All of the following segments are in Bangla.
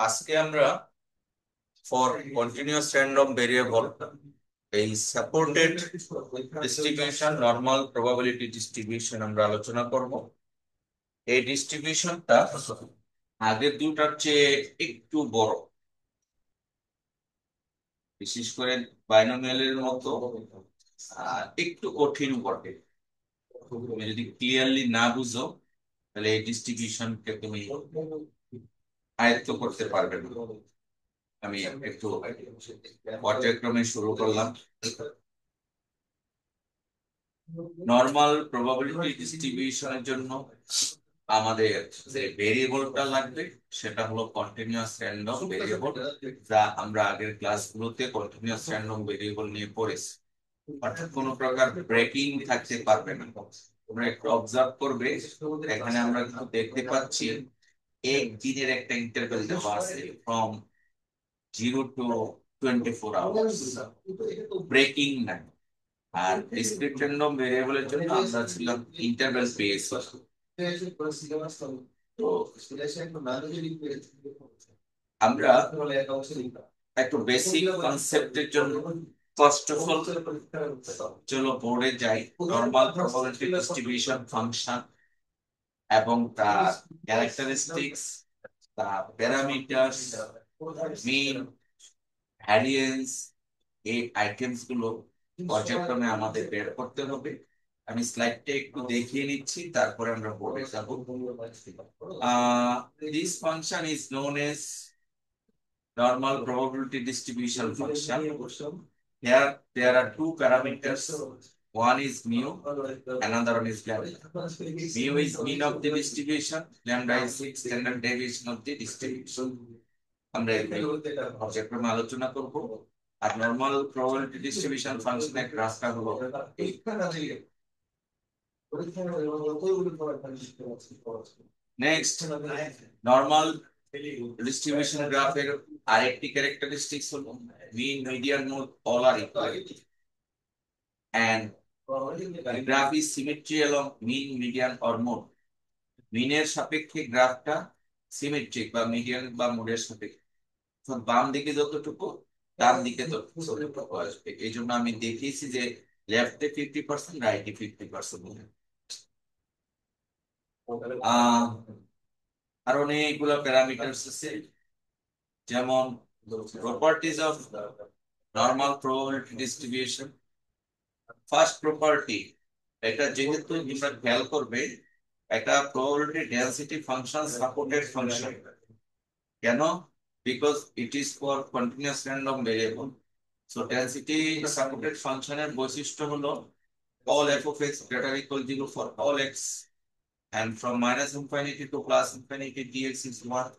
আজকে আমরা ফর কন্টিনিউয়াস র্যান্ডম ভেরিয়েবল এই supported distribution normal probability distribution আমরা আলোচনা করব। এই ডিস্ট্রিবিউশনটা আগের দুটার চেয়ে একটু বড়, বিশেষ করে বাইনোমিয়ালের মতো একটু কঠিন বটে। তুমি যদি ক্লিয়ারলি না বুঝো তাহলে এই ডিস্ট্রিবিউশনকে তুমি আয়ত্ত করতে পারবে না। আমি একটু পর্যায়ক্রমে শুরু করলাম। নর্মাল প্রবাবিলিটি ডিস্ট্রিবিউশনের জন্য আমাদের যে ভেরিয়েবলটা লাগবে সেটা হলো কন্টিনিউয়াস র্যান্ডম ভেরিয়েবল, যা আমরা আগের ক্লাসগুলোতে কন্টিনিউয়াস র্যান্ডম ভেরিয়েবল নিয়ে পড়েছি। অর্থাৎ কোনো প্রকার ব্রেকিং থাকতে পারবে না। তোমরা একটু অবজার্ভ করবে, এখানে আমরা কিন্তু দেখতে পাচ্ছি এক দিনের একটা ইন্টারভ্যাল দেওয়া আছে ফ্রম 0 to 24 আওয়ার্স, ব্রেকিং নাই। আর ডিসক্রিট র্যান্ডম ভেরিয়েবলের জন্য আমরা ছিলাম ইন্টারভ্যাল পেয়েছি। তো আমরা একটু বেসিক কনসেপ্টের জন্য ফার্স্ট অফ অল চলো বোর্ডে যাই। নরমাল প্রবাবিলিটি ডিস্ট্রিবিউশন ফাংশন এবং তার ক্যারেক্টারিস্টিক্স, তার প্যারামিটারস, মিন, ভ্যারিয়েন্স, এই আইটেমস গুলো পর্যায়ক্রমে আমাদের বের করতে হবে। আমি স্লাইডটা একটু দেখিয়ে নিচ্ছি, তারপরে আমরা বোর্ডে যাব। This function is known as normal probability distribution function. Here there are two parameters. One is mu, another one is lambda. Mu is mean of the distribution, lambda is standard deviation of the distribution. আমরা পর্যায়ক্রমে আলোচনা করব। আর নরমাল প্রবাবিলিটি ডিস্ট্রিবিউশন ফাংশনের গ্রাফটা হলো এই। নেক্সট, নরমাল ডিস্ট্রিবিউশন গ্রাফের আরেকটি ক্যারেক্টারিস্টিক্স হলো mean, median, mode all are equal and graph is symmetry along mean, median or mode. মিনের সাপেক্ষে গ্রাফটা সিমেট্রিক বা মিডিয়ান বা মোডের সাপেক্ষে, তো বাম দিকে যতটুকু ডান দিকে ততটুকু আসবে। এই জন্য আমি দেখিয়েছি যে লেফটে 50%, রাইটে 50%। আর অনেকগুলো প্যারামিটারস আছে, যেমন properties of normal probability distribution. First property, এটা যেহেতু তোমরা খেয়াল করবে, একটা probability density function supported function. কেন? Because it is for continuous random variable. So density supported ফাংশনের বৈশিষ্ট্য হলো all f of x greater or equal 0 for all x, and from minus infinity to plus infinity dx is 1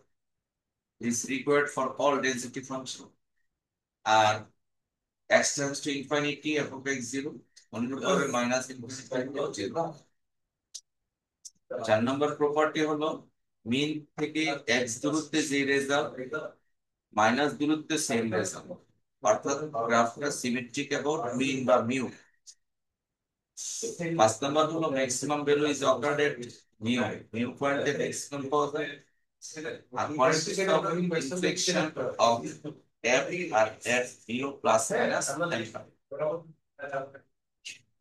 is required for all density function. R x tends to infinity f of x 0, অনুরূপভাবে মাইনাস ইনফিনিটি ও 0। 4 নম্বর প্রপার্টি হলো মিন থেকে x দূরত্বে যে রেজাল্ট, মাইনাস দূরত্বে সেম রেজাল্ট, অর্থাৎ গ্রাফটা সিমেট্রিক অ্যাবাউট মিন বা মিউ। 5 নম্বর হলো maximum value is occurred at mu, mu পয়েন্টে ম্যাক্সিমাম পাওয়া যায়। আর quantity of inflection of f আর f mu plus minus lambda.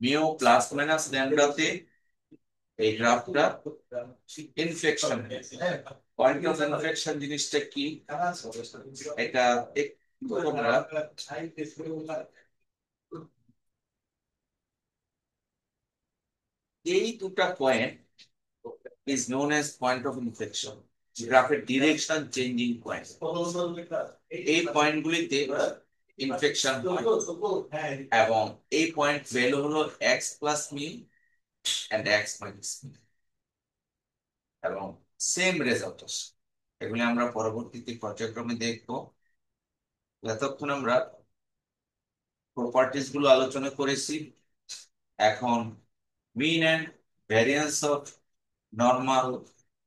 Mu plus minus ল্যাম্ডাতে এই গ্রাফটা ইনফ্লেকশন, পয়েন্ট অফ ইনফ্লেকশন জিনিসটা কি, এটা একটু তোমরা এই দুটা point is known as point of inflection, গ্রাফের ডিরেকশন চেঞ্জিং পয়েন্ট। এই পয়েন্টগুলিতে ইনফ্লেকশন হয় এবং এই পয়েন্ট ভ্যালু হলো x plus mu and x minus mu, এবং সেম রেজাল্ট আসে। এগুলি আমরা পরবর্তীতে পর্যায়ক্রমে দেখব। এতক্ষণ আমরা প্রপার্টিজ গুলো আলোচনা করেছি। এখন mean and variance of normal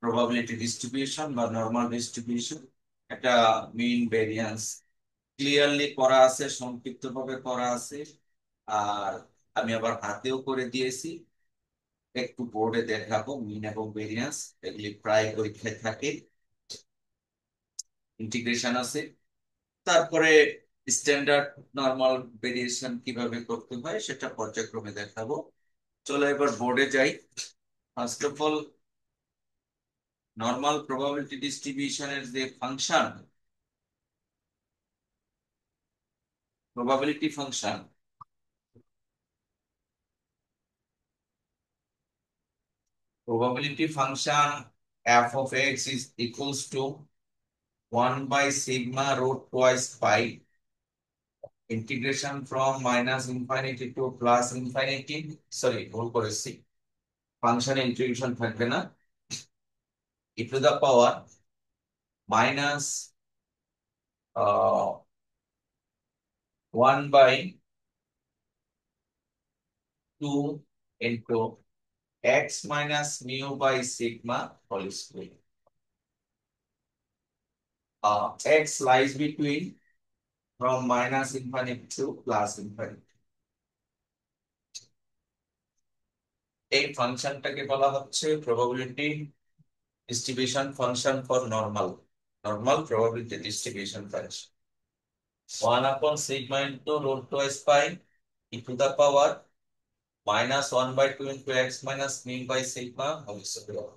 probability distribution বা নরমাল ডিস্ট্রিবিউশন, একটা মিন ভ্যারিয়েন্স ক্লিয়ারলি করা আছে, সংক্ষিপ্ত ভাবে করা আছে, আর আমি আবার হাতেও করে দিয়েছি। একটু বোর্ডে দেখাবো। মিন এবং ভ্যারিয়েন্স এগুলি প্রায় পরীক্ষায় থাকে। ইন্টিগ্রেশন আছে। তারপরে স্ট্যান্ডার্ড নরমাল ভেরিয়েশন কিভাবে করতে হয় সেটা পর্যায়ক্রমে দেখাবো। চলো এবার বোর্ডে যাই। First of all, normal probability ডিস্ট্রিবিউশনের যে function, probability function, f of x is equals to 1 by sigma root twice pi integration from minus infinity to plus infinity, sorry ভুল করেছি, ফাংশন ইন্টিগ্রেশন থাকবে না, e to the power minus 1 by 2 into x minus mu by sigma whole square. X lies between from minus infinity to plus infinity. এই ফাংশনটাকে বলা হচ্ছে probability distribution function for normal probability distribution function. 1 upon sigma into root twice pi e to the power minus 1 by 2 into x minus mu by sigma whole square.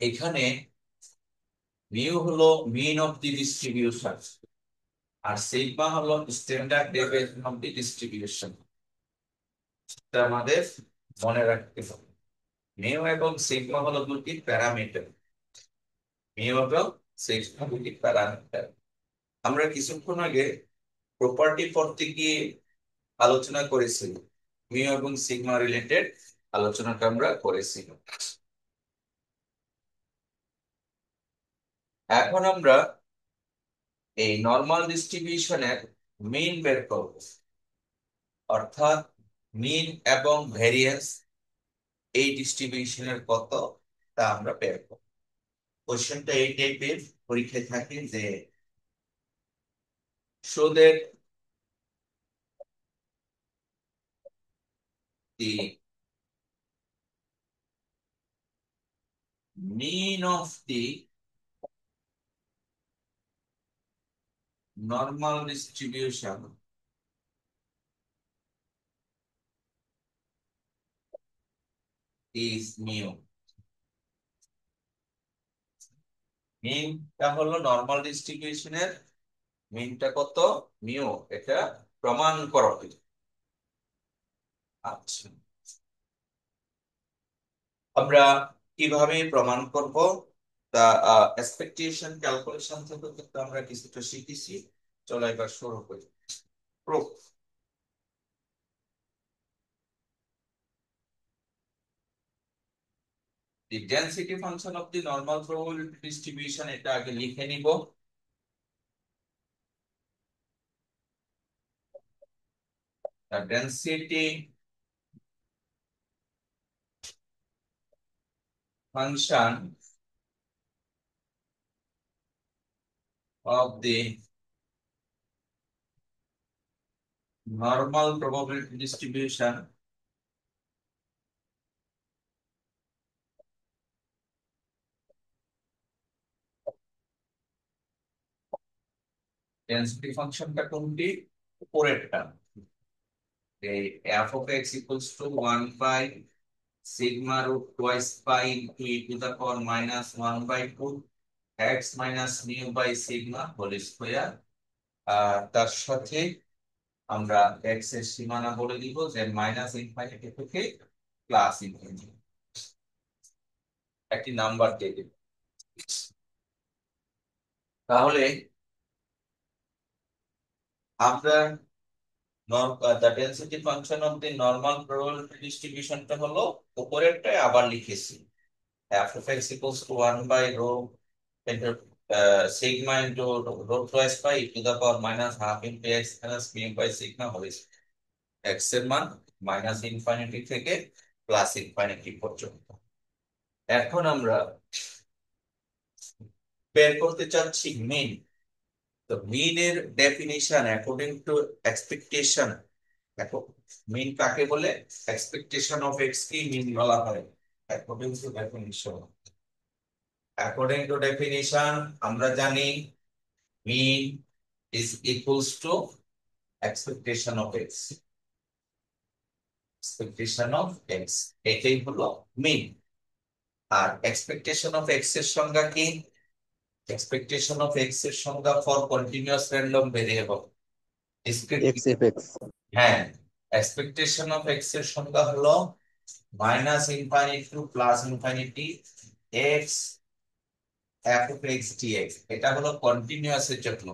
এখানে মিউ হলো মিন অফ দি ডিস্ট্রিবিউশন আর সিগমা হলো standard deviation of the distribution. এটা আমাদের মনে রাখতে হবে। মিউ এবং সিগমা হলো দুটি প্যারামিটার। মিউ এবং সিগমা দুটি প্যারামিটার। আমরা কিছুক্ষণ আগে প্রপার্টি পড়তে গিয়ে আলোচনা করেছি, মিউ এবং সিগমা রিলেটেড আলোচনাটা আমরা করেছি। এখন আমরা এই নরমাল ডিস্ট্রিবিউশনের মিন বের করব, অর্থাৎ মিন এবং ভেরিয়েন্স এই ডিস্ট্রিবিউশনের কত তা আমরা বের করব। কোশ্চেনটা এই টাইপের পরীক্ষায় থাকে যে show that the mean of the normal distribution is mu. মিনটা হলো নরমাল ডিস্ট্রিবিউশনের মিনটা কত, মিউ, এটা প্রমাণ করা হয়। আচ্ছা, আমরা কিভাবে প্রমাণ করব তা এক্সপেকটেশন ক্যালকুলেশন থেকে কিন্তু আমরা কিছুটা শিখেছি। চলো এবার শুরু করি। Proof. The density function of the normal probability distribution, এটা আগে লিখে নিব। The density function of the normal probability distribution density ফাংশনটা কোনটি, উপরেরটা, এই f of x equals to 1 by sigma root twice pi into e to the power minus 1 by 2 x minus mu by sigma whole square। তার সাথে আমরা x এর সীমানা বলে দিব যে মাইনাস ইনফিনিটি থেকে প্লাস ইনফিনিটি, একটি নাম্বার দিয়ে দিব। তাহলে আমরা the density function of the normal probability distribution টা হলো উপরেরটাই আবার লিখেছি, f of x equals to 1 by rho into sigma into rho twice pi e to the power minus half into x minus mu by sigma whole square। x এর মান মাইনাস ইনফিনিটি থেকে প্লাস ইনফিনিটি পর্যন্ত। এখন আমরা বের করতে চাচ্ছি মিন। তো মিন এর ডেফিনিশন অ্যাকর্ডিং টু এক্সপেকটেশন, দেখো মিন কাকে বলে, এক্সপেকটেশন অফ এক্স কি মিন বলা হয় according to definition. According to definition আমরা জানি mean is equals to expectation of X. Expectation of X এটাই হলো মিন। আর এক্সপেকটেশন অফ এক্স এর সংজ্ঞা কি? এক্সপেকটেশন অফ এক্স এর সংজ্ঞা for continuous random variable. X F X. হ্যাঁ, এক্সপেকটেশন অফ এক্স এর সংজ্ঞা হলো minus infinity to plus infinity X F of x DX. এটা হলো কন্টিনিউয়াস এর জন্য।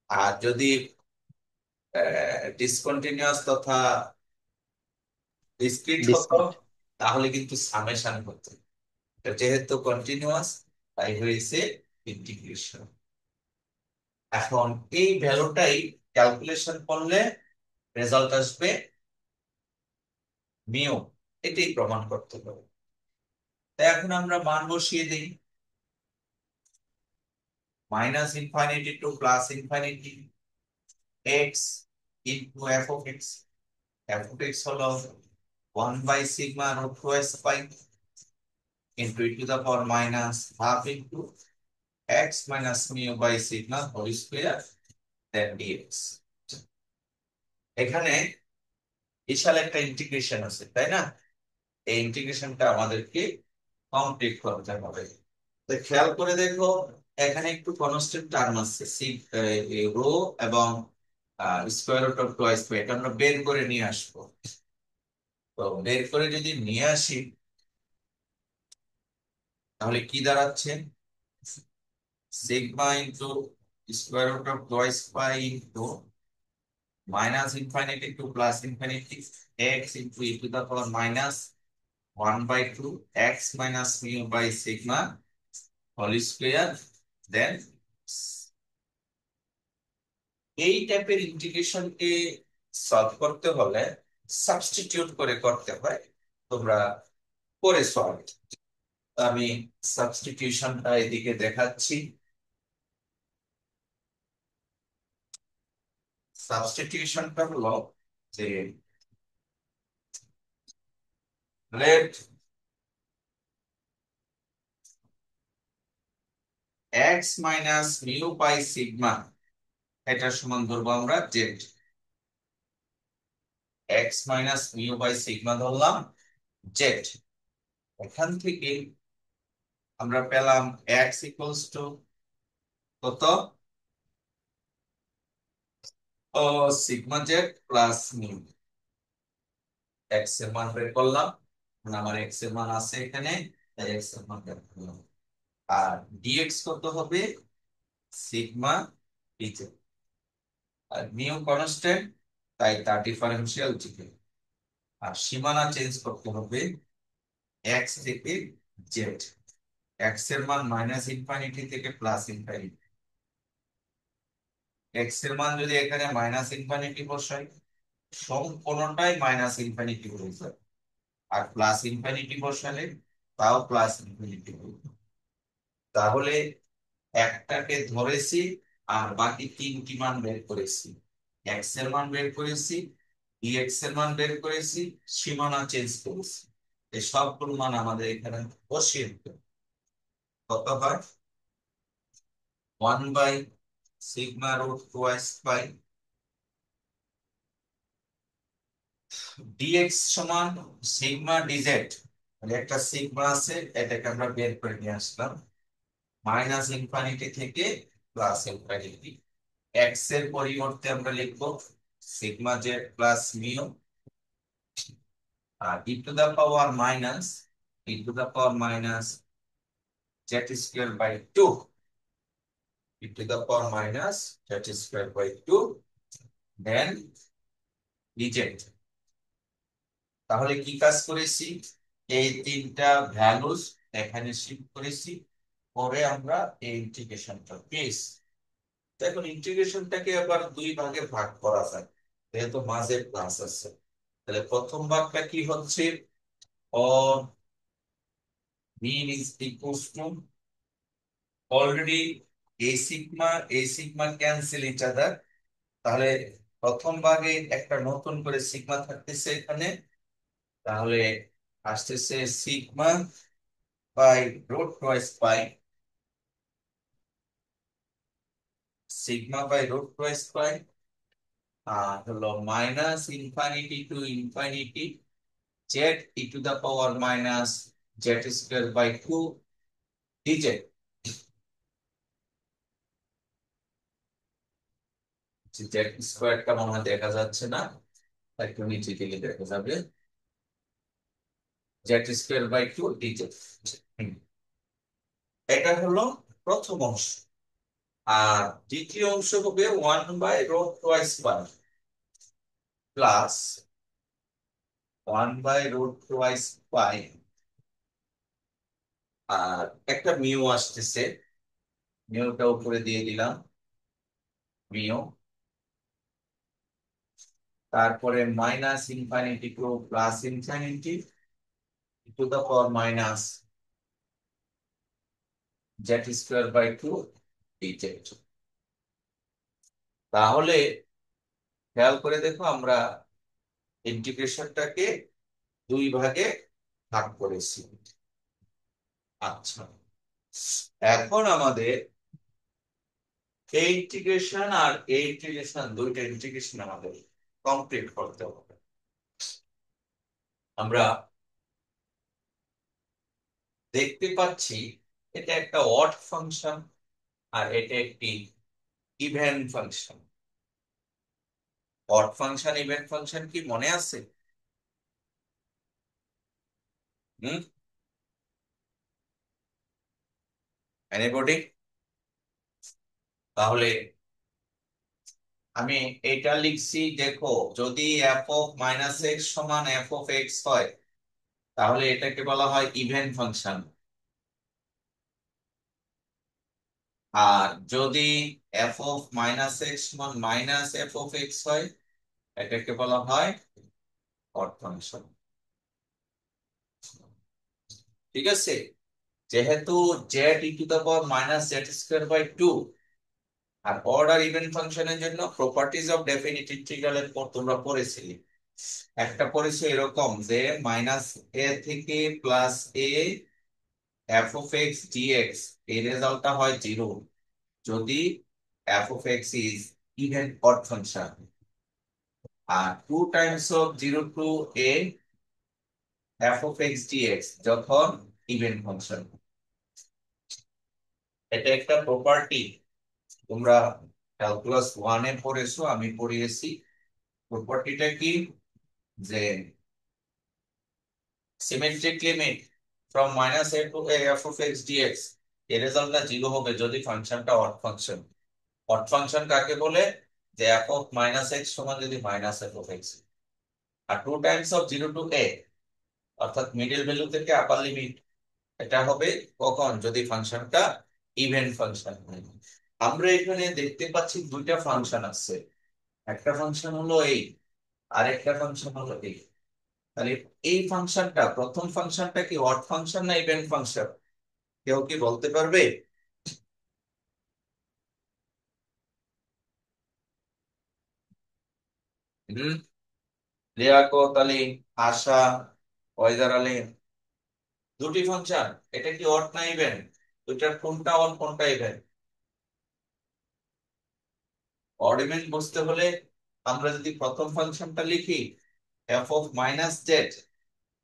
আর যদি ডিসকন্টিনিউয়াস তথা ডিসক্রিট হতো ডিসক্রিট। তাহলে কিন্তু সামেশন হতো। এটা যেহেতু কন্টিনিউয়াস তাই হয়েছে ইন্টিগ্রেশন। এখন এই ভ্যালুটাই ক্যালকুলেশন করলে রেজাল্ট আসবে মিউ। এটাই প্রমাণ করতে হবে। তাই এখন আমরা মান বসিয়ে দিই। Minus infinity to plus infinity x into F of X. F of X হলো 1 by sigma root 2 pi into E to the power minus half into X minus mu by sigma whole square then DX. এখানে বিশাল একটা ইন্টিগ্রেশন আছে, তাই না? এই ইন্টিগ্রেশনটা আমাদেরকে কমপ্লিট করতে হবে। তো খেয়াল করে দেখো, এখানে একটু কনস্ট্যান্ট টার্ম আছে রো এবং square root of twice pi. এটা আমরা বের করে নিয়ে আসবো। তো বের করে যদি নিয়ে আসি তাহলে কি দাঁড়াচ্ছে? Sigma into square root of twice pi into minus infinity to plus infinity x into E to the power minus 1/2 x minus mu by sigma whole square then. এই টাইপের ইন্টিগ্রেশনকে সলভ করতে হলে সাবস্টিটিউট করে করতে হয়। তোমরা করে সলভ। আমি সাবস্টিটিউশনটা এদিকে দেখাচ্ছি। সাবস্টিটিউশনটা হলো যে let x minus mu by sigma, এটা সমান ধরবো আমরা z. X minus mu by sigma ধরলাম জেড। এখান থেকে আমরা পেলাম এক্স ইকুয়ালস টু কত? ও sigma Z plus mu. X এর মান বের করলাম, আমার এক্স এর মান আছে এখানে, তাই এক্স এর মান বের করলাম। আর ডিএক্স কত হবে? Sigma dz. আর মিউ কনস্ট্যান্ট, তাই তার ডিফারেন্সিয়াল জিরো। আর সীমানা চেঞ্জ করতে হবে এক্স থেকে জেড। এক্স এর মান মাইনাস ইনফিনিটি থেকে প্লাস ইনফিনিটি। এক্স এর মান যদি এখানে মাইনাস ইনফিনিটি বসাই, সম্পূর্ণটাই মাইনাস ইনফিনিটি হয়ে যাবে। আর প্লাস ইনফিনিটি বসালে তাও প্লাস ইনফিনিটি হবে। তাহলে একটাকে ধরেছি আর বাকি তিনটি মান বের করেছি। এক্স এর মান বের করেছি, ডিএক্স এর মান বের করেছি, সীমানা চেঞ্জ করেছি। এই সবগুলো মান আমাদের এখানে বসিয়ে দিতে হবে। কত হয়? 1/σ√2 ডিএক্স সমান সিগমা ডিজেড। একটা সিগমা আছে, এটাকে আমরা বের করে নিয়ে আসলাম মাইনাস ইনফিনিটি থেকে প্লাস ইনফিনিটি। এক্স এর পরিবর্তে আমরা লিখবো সিগমা জেড প্লাস মিউ। আর ই to the power minus Z square by 2। E to the power minus Z square by 2 then DZ. তাহলে কি কাজ করেছি? এই তিনটা ভ্যালুস এখানে শিফট করেছি, পরে আমরা এই ইন্টিগ্রেশনটা পেয়েছি। এখন ইন্টিগ্রেশনটাকে আবার দুই ভাগে ভাগ করা যায়, যেহেতু মাঝে প্লাস আছে। তাহলে প্রথম ভাগটা কি হচ্ছে? or mean is equals to already a sigma cancel each other। তাহলে প্রথম ভাগে একটা নতুন করে সিগমা থাকতেছে এখানে, তাহলে আসতেছে sigma by root twice pi, sigma by root twice pi, আর হলো minus infinity to infinity z E to the power minus Z square by 2 dz. Z স্কোয়ারটা মনে হয় দেখা যাচ্ছে না, একটু নিচে দিকে দেখা যাবে, জেড স্কোয়ার বাই 2 ডিজেড। এটা হলো প্রথম অংশ। আর দ্বিতীয় অংশ হবে 1 by root twice pi plus 1 by root twice pi, আর একটা মিউ আসতেছে, মিউটা উপরে দিয়ে দিলাম, মিউ, তারপরে minus infinity to plus infinity to the power minus Z square by 2 dz. তাহলে খেয়াল করে দেখো, আমরা ইন্টিগ্রেশনটাকে দুই ভাগে ভাগ করেছি। আচ্ছা, এখন আমাদের এই ইন্টিগ্রেশন আর এই ইন্টিগ্রেশন, দুইটা ইন্টিগ্রেশন আমাদের কমপ্লিট করতে হবে। আমরা দেখতে পাচ্ছি এটা একটা অড ফাংশন আর এটা একটি even function. Odd function even function কি মনে আছে? Hmm, anybody? তাহলে আমি এটা লিখছি, দেখো যদি এফ অফ মাইনাস এক্স সমান এফ অফ এক্স হয়, তাহলে এটাকে বলা হয় ইভেন ফাংশন। আর যদি এফ অফ মাইনাস এক্স সমান মাইনাস এফ অফ এক্স হয়, এটাকে বলা হয় অড ফাংশন। ঠিক আছে, যেহেতু Z E to the power minus Z square by 2, আর অড আর ইভেন ফাংশনের জন্য প্রপার্টিজ অফ ডেফিনিট ইন্টিগ্রালের পর তোমরা পড়েছিলে, একটা পড়েছো এরকম যে মাইনাস এ থেকে plus A F of x DX, এই রেজাল্টটা হয় 0 যদি F of x is even odd function. আর 2 times of 0 to A F of x DX যখন ইভেন ফাংশন। এটা একটা প্রপার্টি, তোমরা ক্যালকুলাস 1 এ পড়েছো, আমি পড়িয়েছি। প্রপার্টিটা কি? যে symmetric limit from minus A to A F of x DX, এর রেজাল্টটা 0 হবে যদি ফাংশনটা অড ফাংশন। অড ফাংশন কাকে বলে? যে এফ অফ মাইনাস এক্স সমান যদি মাইনাস এফ অফ এক্স। আর 2 টাইমস অফ 0 টু এ, অর্থাৎ মিডল ভ্যালু থেকে আপার লিমিট, এটা হবে কখন? যদি ফাংশনটা ইভেন ফাংশন হয়। আমরা এখানে দেখতে পাচ্ছি দুইটা ফাংশন আছে, একটা ফাংশন হলো এই, আর একটা ফাংশন হলো এই। তাহলে এই ফাংশনটা, প্রথম ফাংশনটা কি অড ফাংশন না ইভেন ফাংশন? কেউ কি বলতে পারবে? হুম, লিয়াকত আলী, আশা, ওয়াইদার আলী, দুটি ফাংশন, এটা কি অড না ইভেন? দুইটার কোনটা অড কোনটা ইভেন? অড ইভেন বুঝতে হলে আমরা যদি প্রথম ফাংশনটা লিখি এফ অফ মাইনাস জেড,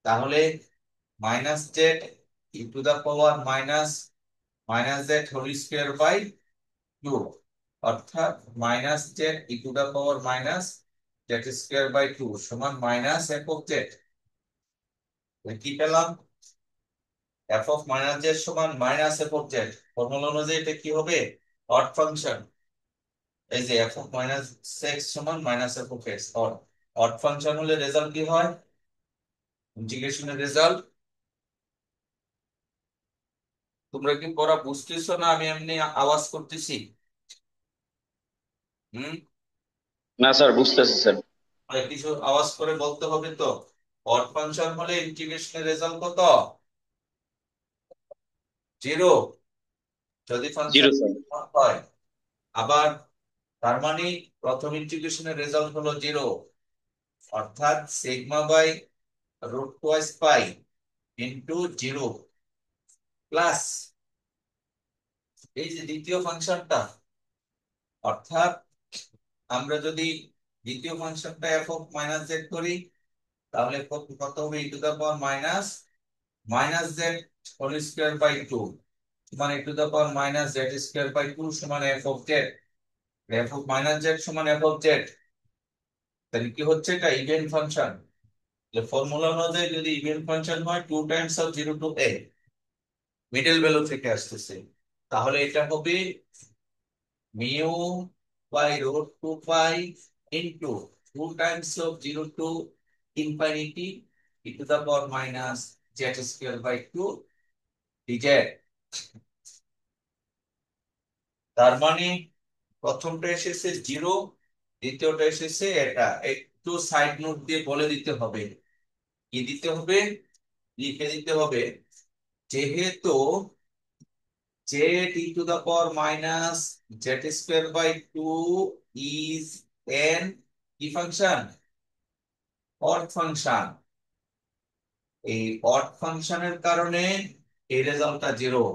তাহলে minus Z E to the power minus minus Z whole square by 2, অর্থাৎ minus Z E to the power minus Z square by 2 সমান মাইনাস এফ অফ জেড। কি পেলাম? এফ অফ মাইনাস জেড সমান minus F of Z, formula অনুযায়ী এটা কি হবে? Odd function. এই যে এফ অফ মাইনাস এক্স সমান minus F of X, odd. Odd function হলে রেজাল্ট কি হয়? ইন্টিগ্রেশনের রেজাল্ট। তোমরা কি পড়া বুঝতেছো না আমি এমনি আওয়াজ করতেছি? হুম, না স্যার, বুঝতেছি স্যার। আর কিছু আওয়াজ করে বলতে হবে তো। অড ফাংশন হলে ইন্টিগ্রেশনের রেজাল্ট কত? 0 যদি ফাংশন 0 স্যার। হয়। আবার তার মানে প্রথম ইন্টিগ্রেশনের রেজাল্ট হলো 0, অর্থাৎ sigma by root twice pi into 0 plus এই যে দ্বিতীয় ফাংশনটা, অর্থাৎ আমরা যদি দ্বিতীয় ফাংশনটা এফ অফ মাইনাস জেড করি, তাহলে কত হবে? E to the power minus minus Z whole square by 2 সমান e to the power minus Z square by 2 সমান F of z. F of minus Z সমান এফ অফ জেড, তাহলে কি হচ্ছে? এটা ইভেন ফাংশন। ফর্মুলা অনুযায়ী যদি ইভেন ফাংশন হয় 2 times of 0 to a, middle value থেকে আসতেছে, তাহলে এটা হবে mu by root 2 pi into 2 times of 0 to infinity e to the power minus Z square by 2 dz. তার মানে প্রথমটা এসেছে 0, দ্বিতীয়টা এসেছে এটা। একটু সাইড নোট দিয়ে বলে দিতে হবে, কি দিতে হবে? লিখে দিতে হবে, যেহেতু z e to the power minus z square by 2 is an কি ফাংশন? Odd function. এই অড ফাংশনের কারণে এই রেজাল্টটা 0।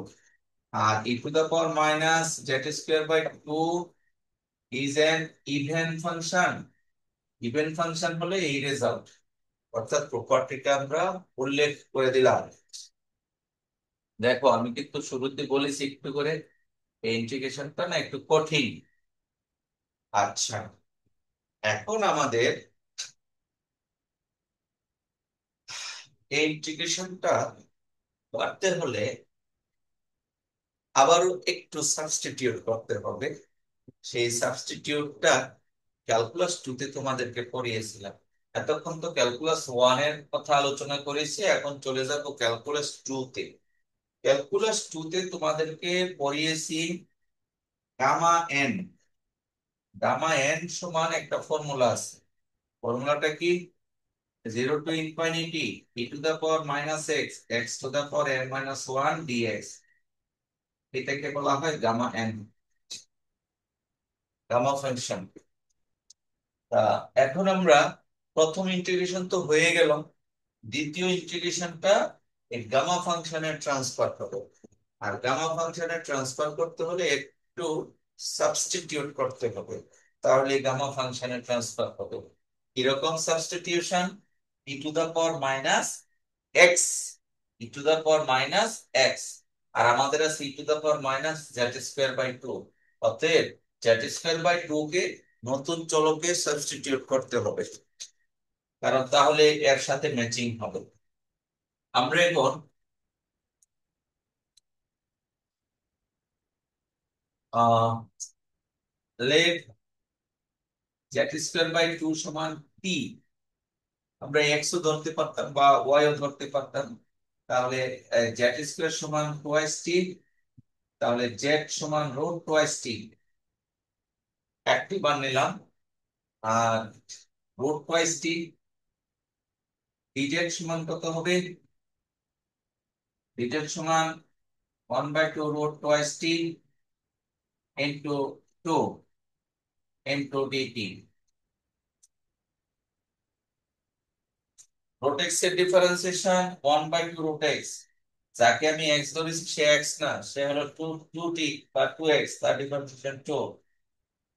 আর e to the power minus z square by 2 is an even function। Even function হলে এই রেজাল্ট, অর্থাৎ প্রপার্টিটা আমরা উল্লেখ করে দিলাম। দেখো আমি কিন্তু শুরুতে বলেছি একটু করে এই ইন্টিগ্রেশনটা না একটু কঠিন। আচ্ছা, এখন আমাদের এই ইন্টিগ্রেশনটা করতে হলে আবারও একটু সাবস্টিটিউট করতে হবে। সেই সাবস্টিটিউটটা ক্যালকুলাস 2 তে তোমাদেরকে পড়িয়েছিলাম। এতক্ষণ তো ক্যালকুলাস 1 এর কথা আলোচনা করেছি, এখন চলে যাব ক্যালকুলাস 2 তে। ক্যালকুলাস 2 তে তোমাদেরকে পড়িয়েছি গামা এন। গামা এন সমান একটা ফর্মুলা আছে। ফর্মুলাটা কি? 0 to infinity e to the power minus x x to the power n minus 1 dx, এটাকে বলা হয় গামা এন, গামা ফাংশন। তা এখন আমরা প্রথম ইন্টিগ্রেশন তো হয়ে গেল, দ্বিতীয় ইন্টিগ্রেশনটা এই গামা ফাংশনে ট্রান্সফার করব। আর গামা ফাংশনে ট্রান্সফার করতে হলে একটু সাবস্টিটিউট করতে হবে, তাহলে গামা ফাংশনে ট্রান্সফার হবে। কিরকম substitution? E to the power minus x, e to the power minus x, আর আমাদের আছে e to the power minus Z square by 2। অতএব জেড স্কয়ার বাই 2 কে নতুন চলকে সাবস্টিটিউট করতে হবে, কারণ তাহলে এর সাথে ম্যাচিং হবে। আমরা এখন লেট জেড স্কয়ার বাই 2 সমান টি, আমরা এক্স ও ধরতে পারতাম বা ওয়াই ও ধরতে পারতাম। তাহলে জেড স্কয়ার সমান টোয়াইস টি, তাহলে জেড সমান রুট টোয়াইস টি, একটি বার নিলাম। আর রুট টোয়াইস টি ডিজেড সমান কত হবে? ডিজেড সমান 1/2 root twice t into 2 into dt. Root x এর ডিফারেন্সিয়েশন 1/2 রুট এক্স, যাকে আমি এক্স ধরেছি সে এক্স না, সে হলো 2t বা 2x, তার ডিফারেন্সিয়েশন 2।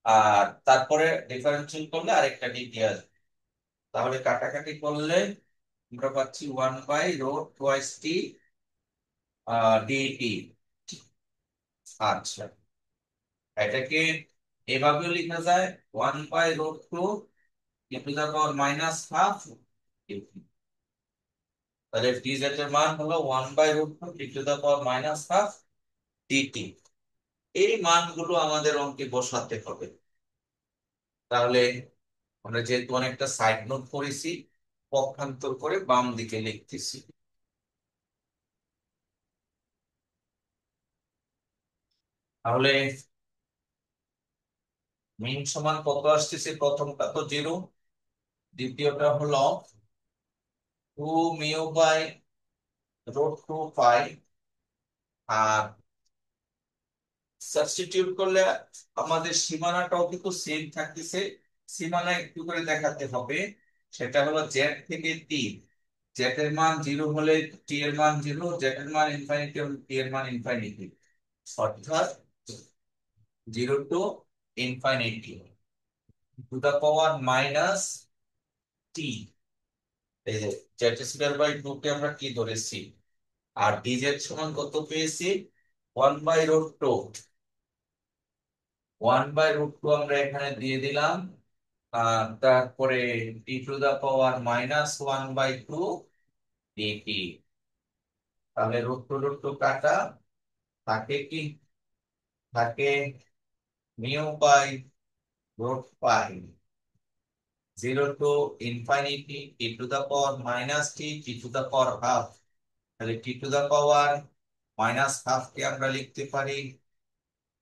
আর তারপরে ডিফারেন্সিয়েট করলে আরেকটা ডিটি আসবে, তাহলে কাটাকাটি করলে আমরা পাচ্ছি 1/√2t ডিটি। আচ্ছা, এটাকে এভাবেও লেখা যায় 1/√2 e to the power minus half. তাহলে dz এর মান হলো 1/√2 e to the power minus half dt. এই মানগুলো আমাদের অঙ্কে বসাতে হবে। তাহলে আমরা যেহেতু অনেকটা সাইড নোট করেছি, পক্ষান্তর করে বাম দিকে লিখতেছি। তাহলে মিন সমান কত আসতেছে? প্রথমটা তো 0, দ্বিতীয়টা হলো 2 মিউ বাই রুট 2 পাই। আর সাবস্টিটিউট করলে আমাদের সীমানাটাও কিন্তু সেম থাকতেছে। সীমানা একটু করে দেখাতে হবে, সেটা হলো জেড থেকে 3। জেড এর মান 0 হলে টি এর মান 0, জেড এর মান ইনফিনিটি হলে টি এর মান ইনফিনিটি, অর্থাৎ 0 to infinity to the power minus t. এই যে জেড স্কয়ার বাই 2 কে আমরা কি ধরেছি, আর ডিজেড সমান কত পেয়েছি, 1 বাই রুট 2। 1 বাই রুট 2 আমরা এখানে দিয়ে দিলাম, আর তারপরে t to the power minus 1 by 2 dt. তাহলে রুট টু কাটা, থাকে কি, থাকে mu by root pi, 0 to infinity t to the power minus t to the power half. তাহলে t to the power minus half কে আমরা লিখতে পারি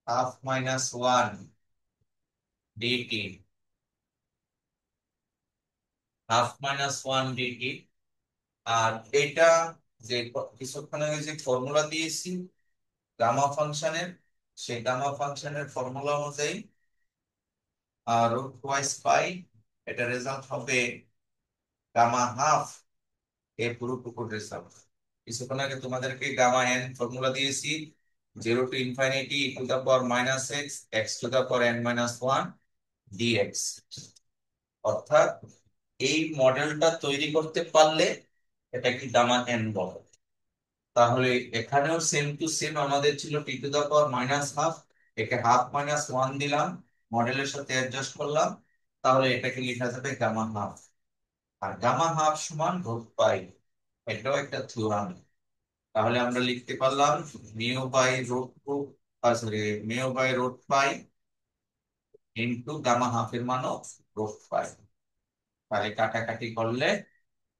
half minus 1 dt, half minus 1 dt. আর এটা যে কিছুক্ষণ আগে যে ফর্মুলা দিয়েছি গামা ফাংশনের, সেই গামা ফাংশনের ফর্মুলা অনুযায়ী রুট টুয়াইস পাই, এটা রেজাল্ট হবে গামা হাফ এ পুরোটুকুর রেজাল্ট। কিছুক্ষণ আগে তোমাদেরকে গামা এন ফর্মুলা দিয়েছি, 0 to infinity to the power minus X, X to the power N minus 1 dx. অর্থাৎ এই মডেলটা তৈরি করতে পারলে এটা কি গামা এন বলে। তাহলে এখানেও সেম টু সেম আমাদের ছিল t to the power minus half, একে হাফ মাইনাস 1 দিলাম, মডেলের সাথে অ্যাডজাস্ট করলাম, তাহলে এটাকে লেখা যাবে গামা হাফ। আর গামা হাফ সমান রুট পাই, এটাও একটা থিওরাম। তাহলে আমরা লিখতে পারলাম mu by root two, sorry, mu by root pi into gamma half এর মানও রুট পাই। তাহলে কাটাকাটি করলে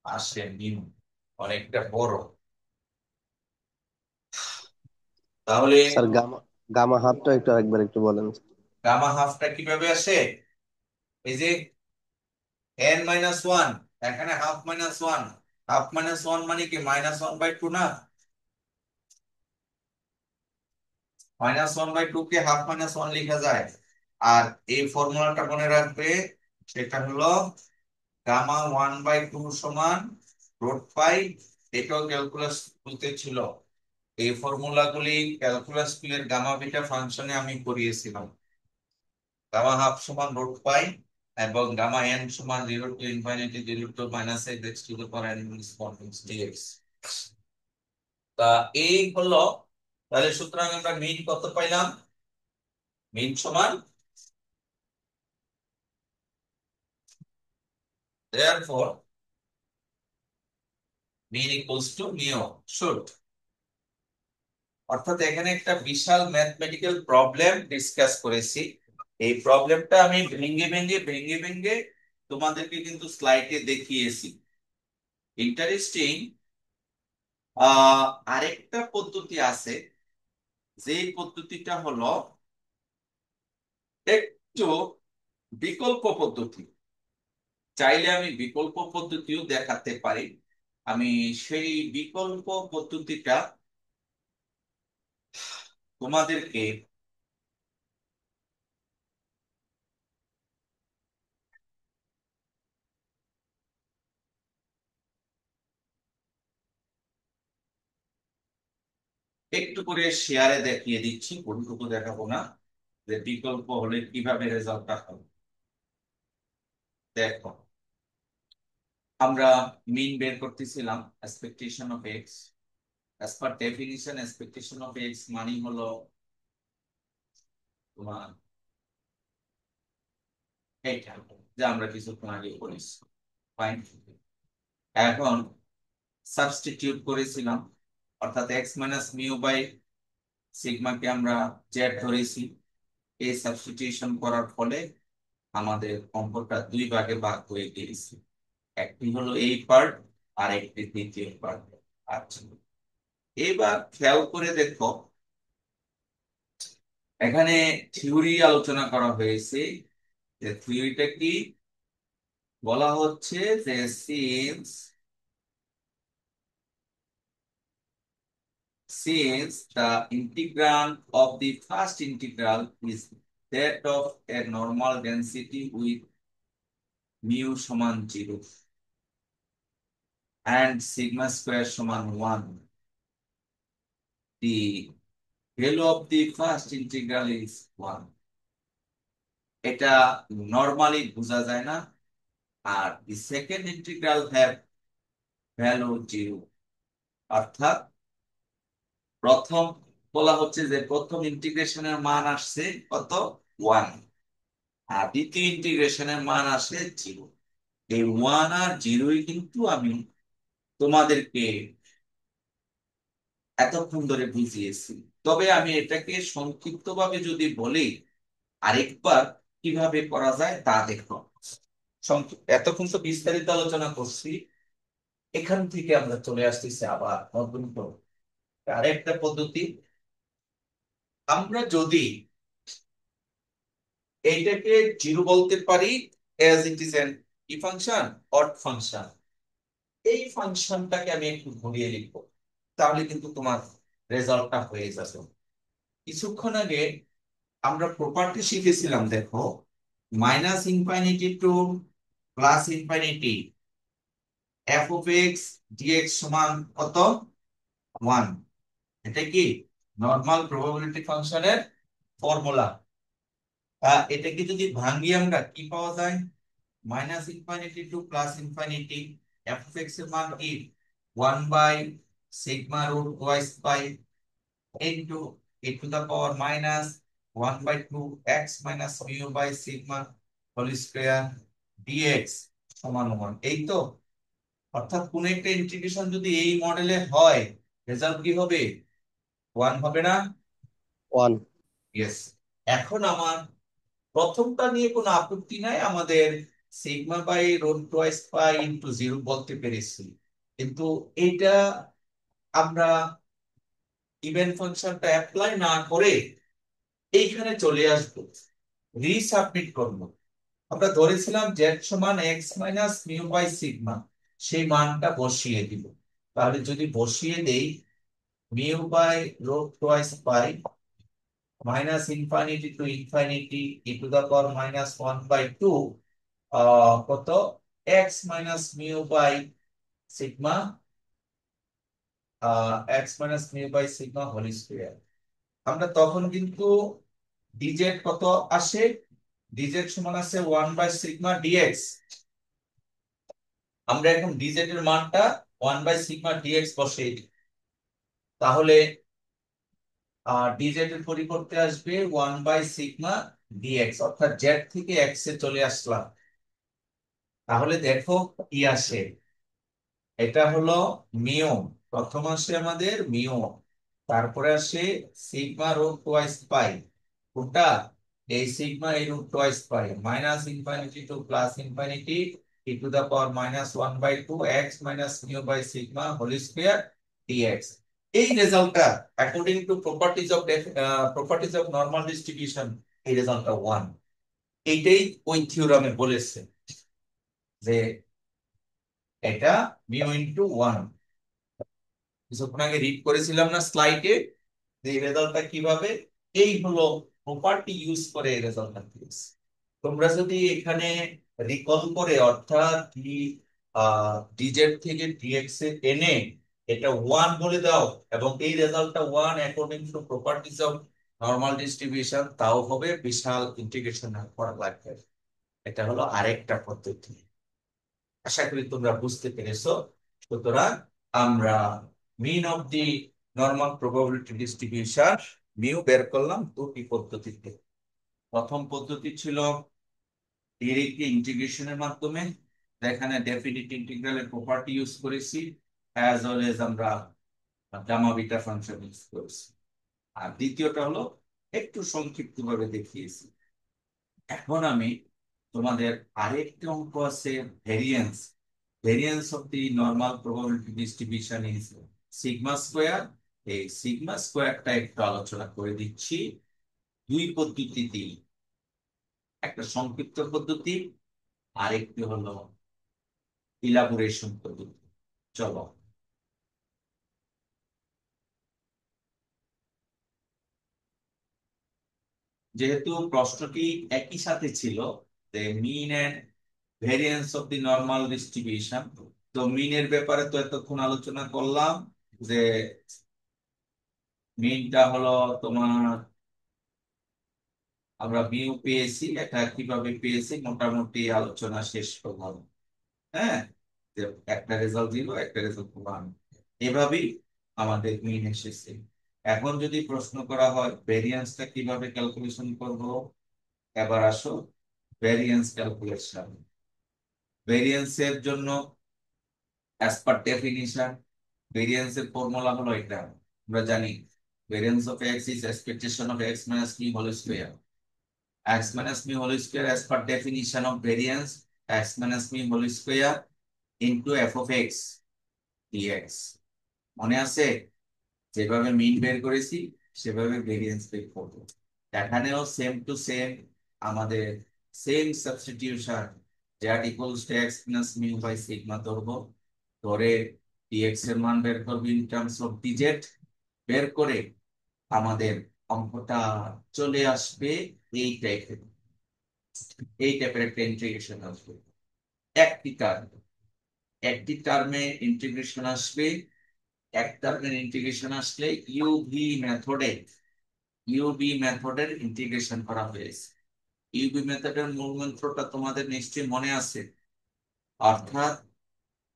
আসে মিউ, অনেকটা বড়। তাহলে স্যার গামা গামা হাফটা একটু আরেকবার একটু বলেন। গামা হাফটা কিভাবে আসে, এই যে এন মাইনাস ওয়ান, এখানে half minus one, half minus one মানে কি মাইনাস 1 বাই 2 না, মাইনাস 1 বাই 2 কে হাফ মাইনাস 1 লেখা যায়। আর এই ফর্মুলাটা মনে রাখবে, সেটা হলো গামা 1 বাই 2 সমান রুট পাই। এটাও ক্যালকুলাস বলতে ছিল, এই ফর্মুলাগুলি ক্যালকুলাস এর গামা বিটা ফাংশনে আমি করিয়েছিলাম। গামা হাফ সমান রুট পাই এবং গামা এন সমান 0 to infinity 0 to minus X to the power N minus 1 dx. তা এই হলো, তাহলে সুতরাং আমরা মিন কত পাইলাম, মিন সমান, therefore mean equals to mu should। অর্থাৎ এখানে একটা বিশাল ম্যাথমেটিক্যাল প্রবলেম ডিসকাস করেছি। এই প্রবলেমটা আমি ভেঙে তোমাদেরকে কিন্তু স্লাইডে দেখিয়েছি। ইন্টারেস্টিং, আরেকটা পদ্ধতি আছে, যে পদ্ধতিটা হলো একটু বিকল্প পদ্ধতি। চাইলে আমি বিকল্প পদ্ধতিও দেখাতে পারি। আমি সেই বিকল্প পদ্ধতিটা তোমাদেরকে একটু করে শেয়ারে দেখিয়ে দিচ্ছি, পুরোটুকু দেখাবো না, যে বিকল্প হলে কিভাবে রেজাল্টটা হবে। দেখো, আমরা মিন বের করতেছিলাম expectation of x. As per definition expectation of x মানে হলো তোমার এইটা, যে আমরা কিছুক্ষণ আগে পড়েছি। ফাইন, এখন সাবস্টিটিউট করেছিলাম, অর্থাৎ এক্স মাইনাস মিউ বাই সিগমাকে আমরা জেড ধরেছি। এই সাবস্টিটিউশন করার ফলে আমাদের অঙ্কটা দুই ভাগে ভাগ হয়ে গিয়েছে, একটি হলো এই পার্ট আর একটি দ্বিতীয় পার্ট। আচ্ছা, এবার খেয়াল করে দেখো, এখানে থিওরি আলোচনা করা হয়েছে। যে থিওরিটা কি, বলা হচ্ছে যে since the integrand of the first integral is that of a normal density with mu সমান 0, and sigma square সমান 1, the value of the first integral is 1. এটা নরমালি বোঝা যায় না, আর the second integral have value 0, অর্থাৎ প্রথম বলা হচ্ছে যে প্রথম ইন্টিগ্রেশনের মান আসছে কত 1, আর দ্বিতীয় ইন্টিগ্রেশনের মান আসে 0। এই 1 আর 0ই কিন্তু আমি তোমাদেরকে এতক্ষণ ধরে বুঝিয়েছি। তবে আমি এটাকে সংক্ষিপ্তভাবে যদি বলি আরেকবার কিভাবে করা যায় তা দেখো। এতক্ষণ তো বিস্তারিত আলোচনা করছি, এখান থেকে আমরা চলে আসতেছি আবার নতুন করে আরেকটা পদ্ধতি। আমরা যদি এইটাকে 0 বলতে পারি as it is an কি ফাংশন, অড ফাংশন, এই ফাংশনটাকে আমি একটু ঘুরিয়ে লিখবো, তাহলে কিন্তু তোমার রেজাল্টটা হয়ে যাবে। কিছুক্ষণ আগে আমরা প্রপার্টি শিখেছিলাম, দেখো minus infinity to plus infinity f of x dx সমান কত 1। এটা কি নরমাল প্রবাবিলিটি ফাংশনের ফর্মুলা। এটাকে যদি ভাঙি আমরা কি পাওয়া যায়, minus infinity to plus infinity f of x এর মান কি 1 by sigma root twice pi into e to the power minus 1 by 2 x minus mu by sigma whole square dx সমান 1। এই তো, অর্থাৎ কোন একটা ইন্টিগ্রেশন যদি এই মডেলে হয় রেজাল্ট কি হবে 1 হবে না? 1। ইয়েস। এখন আমার প্রথমটা নিয়ে কোনো আপত্তি নাই, আমাদের sigma by root twice pi into 0 বলতে পেরেছি, কিন্তু এটা আমরা ইভেন ফাংশনটা অ্যাপ্লাই না করে এইখানে চলে আসবো, রিসাবমিট করব। আমরা ধরেছিলাম z সমান x minus mu by sigma, সেই মানটা বসিয়ে দিব। তাহলে যদি বসিয়ে দেই mu by root twice pi minus infinity to infinity e to the power minus 1 by 2 কত x minus mu by sigma x minus mu by sigma whole square. আমরা তখন কিন্তু dz কত আসে, dz সমান আছে 1 বাই সিগমা dx। আমরা এখন dz এর মানটা 1 বাই সিগমা dx বসিয়ে দিই, তাহলে dz এর পরিবর্তে আসবে 1 বাই সিগমা dx, অর্থাৎ z থেকে x এ চলে আসলাম। তাহলে দেখো কি আসে, এটা হলো মিউ, প্রথম আসে আমাদের মিউ, তারপরে আসে সিগমা রুট টুয়াইস পাই, কোনটা এই সিগমা এই root twice pi minus infinity to plus infinity e to the power minus 1 by 2 x minus mu by sigma whole square dx। এই রেজাল্টটা according to properties of normal distribution এই রেজাল্টটা 1। এইটাই ওই থিওরামে বলেছে যে এটা মিউ ইনটু 1। কিছুক্ষণ আগে রিড করেছিলাম না স্লাইডে যে রেজাল্টটা কিভাবে, এই হলো প্রপার্টি ইউজ করে এই রেজাল্টটা পেয়েছি। তোমরা যদি এখানে রিকল করে অর্থাৎ ডিজেড থেকে ডিএক্স এ এনে এটা 1 বলে দাও এবং এই রেজাল্টটা 1 according to properties of normal distribution, তাও হবে বিশাল ইন্টিগ্রেশন করা লাগবে। এটা হলো আরেকটা পদ্ধতি। আশা করি তোমরা বুঝতে পেরেছো। সুতরাং আমরা mean of the normal probability distribution mu বের করলাম দুটি পদ্ধতিতে। প্রথম পদ্ধতি ছিল ডিরেক্টলি ইন্টিগ্রেশনের মাধ্যমে, যেখানে ডেফিনিট ইন্টিগ্রালের প্রপার্টি ইউজ করেছি, অ্যাজ ওয়েল এজ আমরা গামা বিটা ফাংশন ইউজ করেছি। আর দ্বিতীয়টা হলো একটু সংক্ষিপ্তভাবে দেখিয়েছি। এখন আমি তোমাদের আরেকটি অঙ্ক আছে variance, variance of the normal probability distribution is sigma square. এই সিগমা স্কয়ারটা একটু আলোচনা করে দিচ্ছি দুই পদ্ধতিতেই, একটা সংক্ষিপ্ত পদ্ধতি আর একটি হলো ইলাবোরেশন পদ্ধতি। চলো, যেহেতু প্রশ্নটি একই সাথে ছিল যে mean and variance of the normal distribution, তো মিনের ব্যাপারে তো এতক্ষণ আলোচনা করলাম যে মিনটা হলো তোমার, আমরা মিউ পেয়েছি, এটা কিভাবে পেয়েছি মোটামুটি আলোচনা শেষ করলাম। হ্যাঁ, যে একটা রেজাল্ট 0 একটা রেজাল্ট 1, এভাবেই আমাদের মিন এসেছে। এখন যদি প্রশ্ন করা হয় ভেরিয়েন্সটা কিভাবে ক্যালকুলেশন করব, এবার আসো ভেরিয়েন্স ক্যালকুলেশন। ভেরিয়েন্সের জন্য অ্যাজ পার ডেফিনিশন ভেরিয়েন্সের ফর্মুলা হলো এটা, আমরা জানি variance of x is expectation of x minus mu whole square. x minus mu whole square as per definition of variance, x minus mu whole square into f of x dx। মনে আছে যেভাবে মিন বের করেছি সেভাবে ভেরিয়েন্স বের করব। এখানেও সেম টু সেম আমাদের same substitution, that equals to x minus mu by sigma ধরবো, ধরে dx এর মান বের করব ইন টার্মস অফ dz। বের করে আমাদের অঙ্কটা চলে আসবে এই টাইপের, এই টাইপের একটা ইন্টিগ্রেশন আসবে। একটি টার্ম, একটি টার্মে ইন্টিগ্রেশন আসবে, এক টার্মের ইন্টিগ্রেশন আসলে ইউবি মেথডের ইন্টিগ্রেশন করা হয়েছে। ইউবি মেথডের মূল মন্ত্রটা তোমাদের নিশ্চয়ই মনে আছে, অর্থাৎ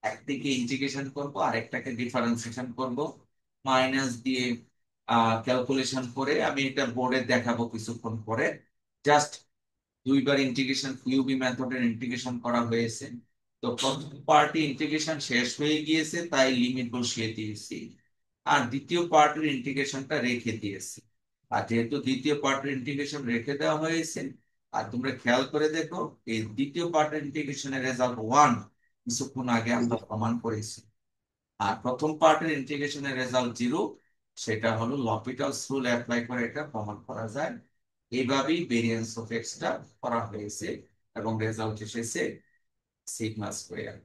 একটিকে ইন্টিগ্রেশন করব আর একটাকে ডিফারেন্সিয়েশন করব, মাইনাস দিয়ে ক্যালকুলেশন করে আমি এটা বোর্ডে দেখাবো কিছুক্ষণ পরে। জাস্ট দুইবার ইন্টিগ্রেশন ইউবি মেথডের ইন্টিগ্রেশন করা হয়েছে। তো প্রথম পার্টি ইন্টিগ্রেশন শেষ হয়ে গিয়েছে তাই লিমিট বসিয়ে দিয়েছি, আর দ্বিতীয় পার্টের ইন্টিগ্রেশনটা রেখে দিয়েছি। আর যেহেতু দ্বিতীয় পার্টের ইন্টিগ্রেশন রেখে দেওয়া হয়েছে, আর তোমরা খেয়াল করে দেখো এই দ্বিতীয় পার্টের ইন্টিগ্রেশনের রেজাল্ট 1 কিছুক্ষণ আগে আমরা প্রমাণ করেছি, আর প্রথম পার্টের ইন্টিগ্রেশনের রেজাল্ট 0, সেটা হলো লপিটালস রুল অ্যাপ্লাই করে এটা প্রমাণ করা যায়। এইভাবেই ভেরিয়েন্স অফ এক্সটা করা হয়েছে এবং রেজাল্ট এসেছে সিগমা স্কয়ার।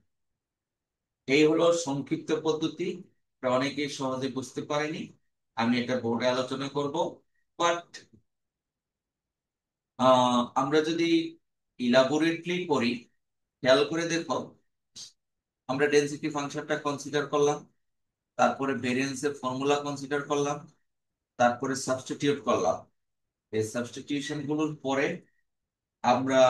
এই হলো সংক্ষিপ্ত পদ্ধতি, এটা অনেকেই সহজে বুঝতে পারেনি, আমি এটা বোর্ডে আলোচনা করব। বাট আমরা যদি ইলাবোরেটলি করি, খেয়াল করে দেখো আমরা ডেনসিটি ফাংশনটা কনসিডার করলাম, তারপরে ভেরিয়েন্সের ফর্মুলা কনসিডার করলাম, তারপরে সাবস্টিটিউট করলাম। এই সাবস্টিটিউশন গুলোর পরে আমরা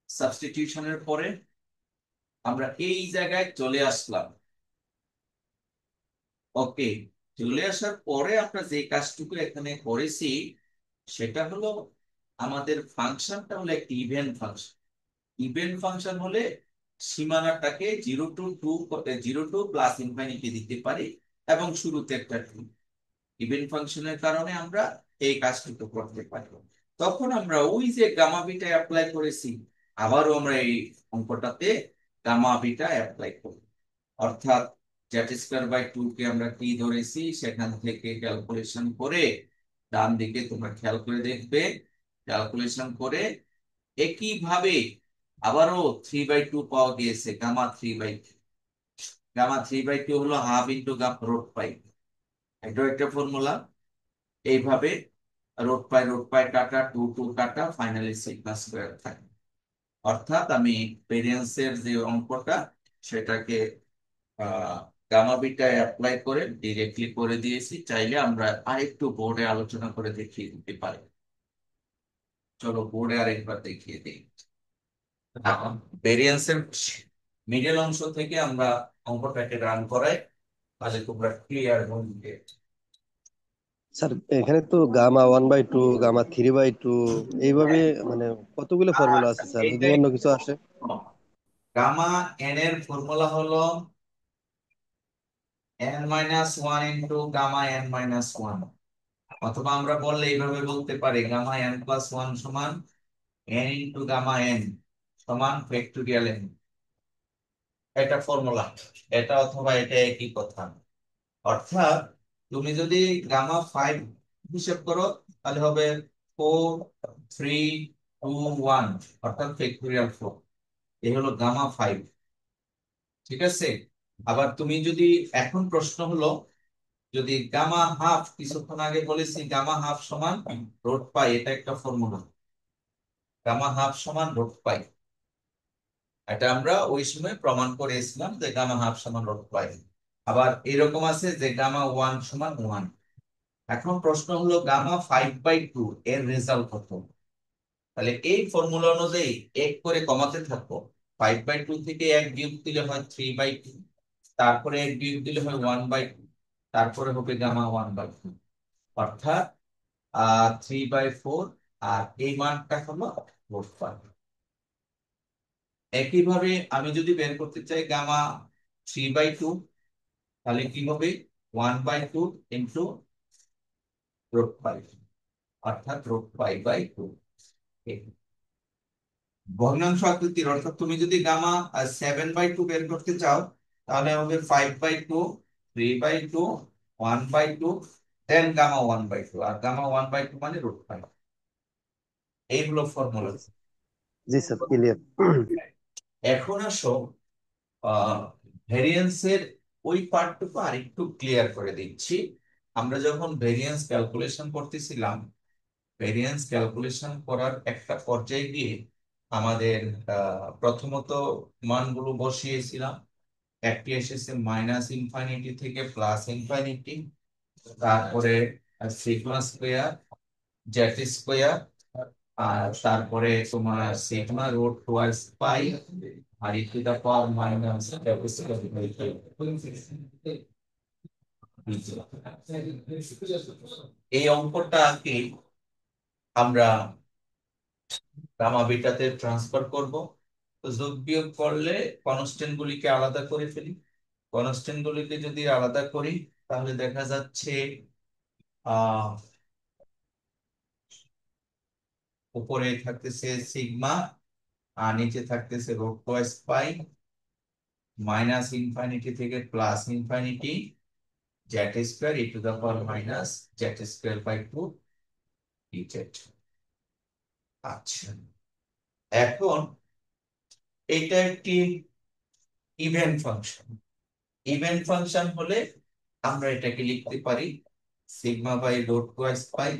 সাবস্টিটিউশনের পরে আমরা এই জায়গায় চলে আসলাম। ওকে, চলে আসার পরে আমরা যে কাজটুকু এখানে করেছি সেটা হলো আমাদের ফাংশনটা হলো একটি ইভেন ফাংশন। ইভেন ফাংশন হলে সীমানাটাকে 0 to 2, 0 to প্লাস ইনফিনিটি দিতে পারি এবং শুরুতে একটা 2। ইভেন ফাংশনের কারণে আমরা এই কাজটুকু করতে পারি। তখন আমরা ওই যে গামা বিটা অ্যাপ্লাই করেছি, আবারও আমরা এই অঙ্কটাতে গামা বিটা অ্যাপ্লাই করি, অর্থাৎ z² by 2 কে আমরা কি ধরেছি সেখান থেকে ক্যালকুলেশন করে ডান দিকে তোমরা খেয়াল করে দেখবে, ক্যালকুলেশন করে একইভাবে আবারও 3/2 পাওয়া গিয়েছে, গামা 3/2। গামা 3/2 হলো হাফ ইন্টু √π, এটাও একটা ফর্মুলা। এইভাবে √π কাটা 2 কাটা ফাইনালি সিগমা স্কয়ার থাকে। অর্থাৎ আমি ভেরিয়েন্সের যে অঙ্কটা সেটাকে গামা বিটা অ্যাপ্লাই করে ডিরেক্টলি করে দিয়েছি, চাইলে আমরা আরেকটু বোর্ডে আলোচনা করে দেখিয়ে দিতে পারি। চলো বোর্ডে আরেকবার দেখিয়ে দিই। ভেরিয়েন্সের মিডল অংশ থেকে আমরা অঙ্কটাকে রান করাই, তাহলে তোমরা ক্লিয়ার হয়ে। স্যার এখানে তো গামা 1/2, গামা 3/2 এইভাবে মানে কতগুলো ফর্মুলা আছে স্যার, যদি এইটাই অন্য কিছু আসে? গামা এন এর ফর্মুলা হলো n-1 ইন্টু গামা n-1, অথবা আমরা বললে এইভাবে বলতে পারি গামা n+1 সমান n ইন্টু গামা n সমান ফ্যাক্টোরিয়াল n। এটা ফর্মুলা, এটা অথবা এটা একই কথা। অর্থাৎ তুমি যদি গামা 5 হিসাব করো তাহলে হবে 4, 3, 2, 1, অর্থাৎ ফ্যাক্টোরিয়াল 4। এই হলো গামা 5, ঠিক আছে। আবার তুমি যদি, এখন প্রশ্ন হলো যদি গামা হাফ, কিছুক্ষণ আগে বলেছি গামা হাফ সমান √π, এটা একটা ফর্মুলা, গামা হাফ সমান √π। এটা আমরা ওই সময় প্রমাণ করেছিলাম যে গামা হাফ সমান রুট পাই। আবার এরকম আছে যে গামা 1 সমান 1। এখন প্রশ্ন হলো গামা 5/2 এর রেজাল্ট কত? তাহলে এই ফর্মুলা অনুযায়ী এক করে কমাতে থাকবো। 5/2 থেকে এক বিয়োগ দিলে হয় 3/2, তারপরে এক বিয়োগ দিলে হয় 1/2, তারপরে হবে গামা 1/2, অর্থাৎ 3/4। আর এই মানটা হলো রুট পাই। একইভাবে আমি যদি বের করতে চাই গামা 3/2, তাহলে কি হবে 1/2 ইন্টু রুট পাই, অর্থাৎ রুট পাই বাই 2। ভগ্নাংশ আকৃতির, অর্থাৎ তুমি যদি গামা 7/2 বের করতে চাও তাহলে হবে 5/2, 3/2, 1/2, দেন গামা 1/2, আর গামা 1/2 মানে রুট পাই। এই হলো ফর্মুলা। জি স্যার, ক্লিয়ার। এখন আসো ভেরিয়েন্সের ওই পার্টটুকু আরেকটু ক্লিয়ার করে দিচ্ছি। আমরা যখন ভেরিয়েন্স ক্যালকুলেশন করতেছিলাম, ভেরিয়েন্স ক্যালকুলেশন করার একটা পর্যায়ে গিয়ে আমাদের প্রথমত মানগুলো বসিয়েছিলাম। একটি এসেছে -ইনফিনিটি থেকে +ইনফিনিটি, তারপরে সিগমা স্কোয়ার, জেড স্কোয়ার, আর তারপরে তোমার সিগমা রুট টুয়াইস পাই, আর ই টু দা পাওয়ার মাইনাস এই অঙ্কটাকে আমরা গামা বিটাতে ট্রান্সফার করব। তো যোগ বিয়োগ করলে কনস্ট্যান্ট গুলিকে আলাদা করে ফেলি। কনস্ট্যান্ট গুলিকে যদি আলাদা করি তাহলে দেখা যাচ্ছে আহ উপরে থাকতেছে সিগমা, আর নিচে থাকতেছে রুট টুয়াইস পাই, -ইনফিনিটি থেকে +infinity, Z square e to the power minus Z square by 2 dz. আচ্ছা, এখন এটা একটি ইভেন ফাংশন। ইভেন ফাংশন হলে আমরা এটাকে লিখতে পারি sigma by root twice pi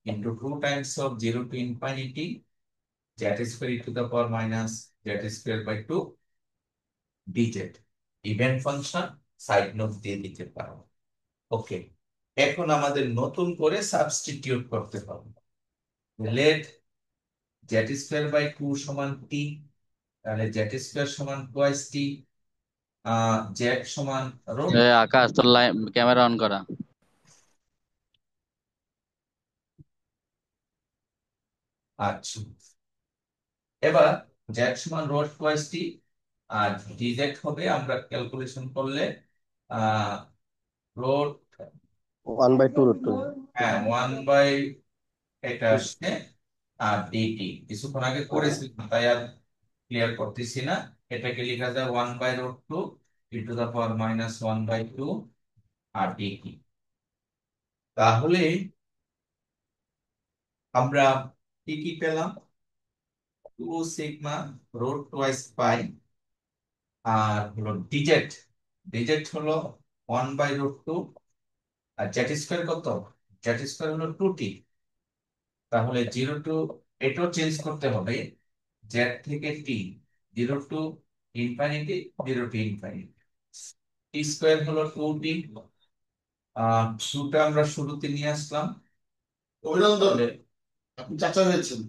into 2 times of 0 to infinity Z square e to the power minus Z square by 2 dz. Even function side note দিয়ে দিতে পারো। ওকে, এখন আমাদের নতুন করে সাবস্টিটিউট করতে হবে। লেট জেড স্কয়ার বাই 2 সমান টি, তাহলে জেড স্কয়ার সমান টুয়াইস টি, জেড সমান রুট। আকাশ, তোর ক্যামেরা অন করা। আচ্ছা, এবার জেড সমান রুট টুয়াইস টি, আর ডিজেড হবে আমরা ক্যালকুলেশন করলে রুট, 1/2 রুট 2। হ্যাঁ 1 বাই, এটা আসছে আর ডিটি কিছুক্ষণ আগে করেছি তাই আর ক্লিয়ার করতেছি না। এটাকে লেখা যায় 1/√2 e to the power -1/2 R DT. তাহলে আমরা কি কি পেলাম? 2 সিগমা রুট টুয়াইস পাই, আর হলো ডিজেড, ডিজেড হলো 1/√2, আর জেড স্কয়ার কত? জেড স্কয়ার হলো 2t। তাহলে 0 টু, এটাও চেঞ্জ করতে হবে, জেড থেকে T, 0 to infinity, 0 to infinity. T square হলো 2t, টুটা আমরা শুরুতে নিয়ে আসলাম। অভিনন্দন, আপনি চাচা হয়েছেন।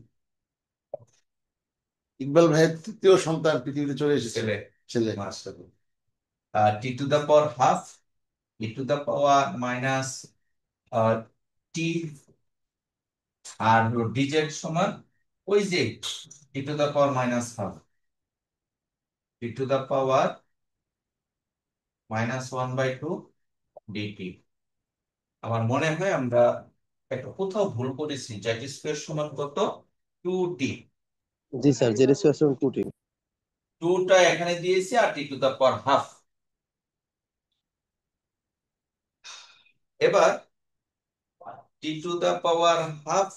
ইকবাল ভাইয়ের তৃতীয় সন্তান পৃথিবীতে চলে এসেছে। ছেলে, ছেলে। মাশাআল্লাহ। T to the power half e to the power minus t, আর হলো ডিজেড সমান ওই যে e to the power minus half e to the power -1/2 dt. আমার মনে হয় আমরা একটা কোথাও ভুল করেছি। জেড স্কয়ার সমান কত? 2t। জি স্যার, জেড স্কয়ার সমান 2t। 2টা এখানে দিয়েছি আর টি টু দা পাওয়ার হাফ। এবার t to the power half,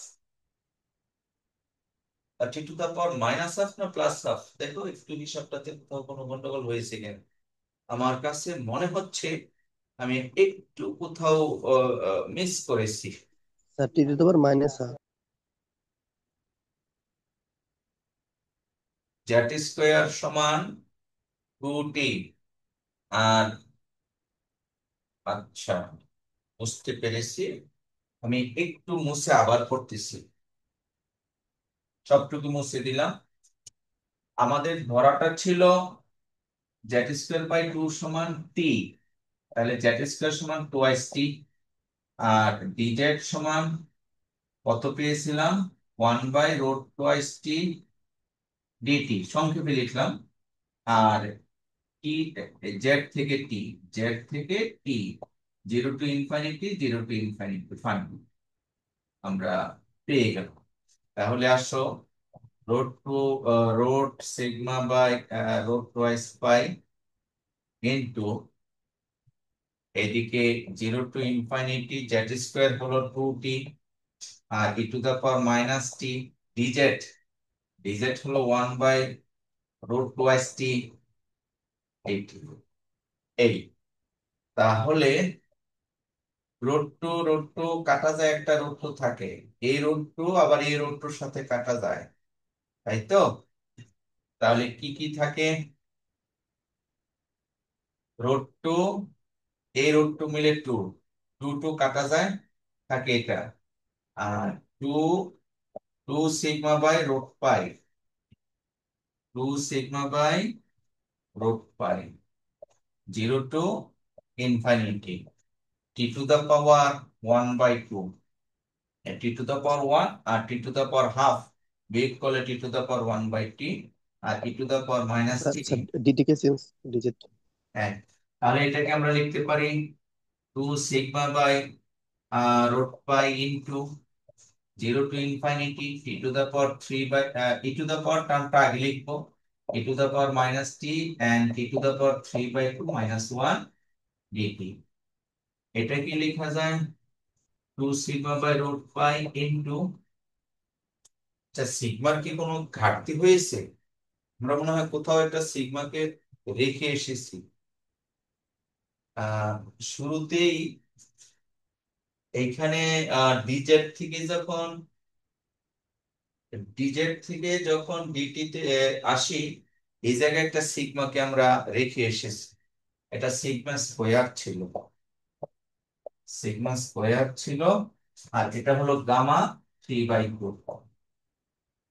t to the power minus half না প্লাস হাফ, দেখো একটু হিসাবটাতে কোথাও কোনো গন্ডগোল হয়েছে কিনা। আমার কাছে মনে হচ্ছে আমি একটু কোথাও মিস করেছি। Sir, T to the power minus Z square সমান 2t। আর আচ্ছা, বুঝতে পেরেছি। আমি একটু মুছে আবার করতেছি, সবটুকু মুছে দিলাম। আমাদের ধরাটা ছিল জেড স্কোয়ার বাই 2 সমান টি, তাহলে জেড স্কোয়ার সমান টোয়াইস টি। আর ডিজেড সমান কত পেয়েছিলাম? 1/√2t ডিটি, সংক্ষেপে লিখলাম। আর টি, জেড থেকে টি, জেড থেকে T, 0 to infinity, 0 to infinity fine আমরা পেয়ে গেল। তাহলে আসো root sigma by root twice pi into এদিকে 0 টু ইনফিনিটি জেড স্কোয়ার হলো 2t, আর e⁻⁻t ডিজেড, ডিজেড হলো 1/√2t। এই তাহলে রোড টু কাটা যায়, একটা রোড টু থাকে, এই রোড টু আবার এই রোড টুর সাথে কাটা যায়, তাই তো? তাহলে কি কি থাকে? রোড টু, এই রোড টু মিলে 2, 2 কাটা যায়, থাকে এটা। আর 2, 2 sigma by √π, 2 sigma by √π, 0 to infinity, t⁻1/2, t⁻1 আর t⁻½ বিয়োগ করলে t⁻1/t, আর e⁻⁻t। স্যার ডিটি কে চেঞ্জ, ডিজিট। হ্যাঁ, তাহলে এটাকে আমরা লিখতে পারি 2 sigma by √π into 0 to infinity টার্মটা আগে লিখবো, e⁻⁻t and t⁻3/2 -1 dt। এটা কি লেখা যায়? 2 সিগমা বাই √π ইন্টু, আচ্ছা সিগমার কি কোনো ঘাটতি হয়েছে? আমরা মনে হয় কোথাও একটা সিগমাকে রেখে এসেছি। আহ শুরুতেই এইখানে ডিজেড থেকে যখন ডিটি তে আসি, এই জায়গায় একটা সিগমাকে আমরা রেখে এসেছি। এটা সিগমা স্কোয়ার ছিল, আর এটা হলো গামা 3/2।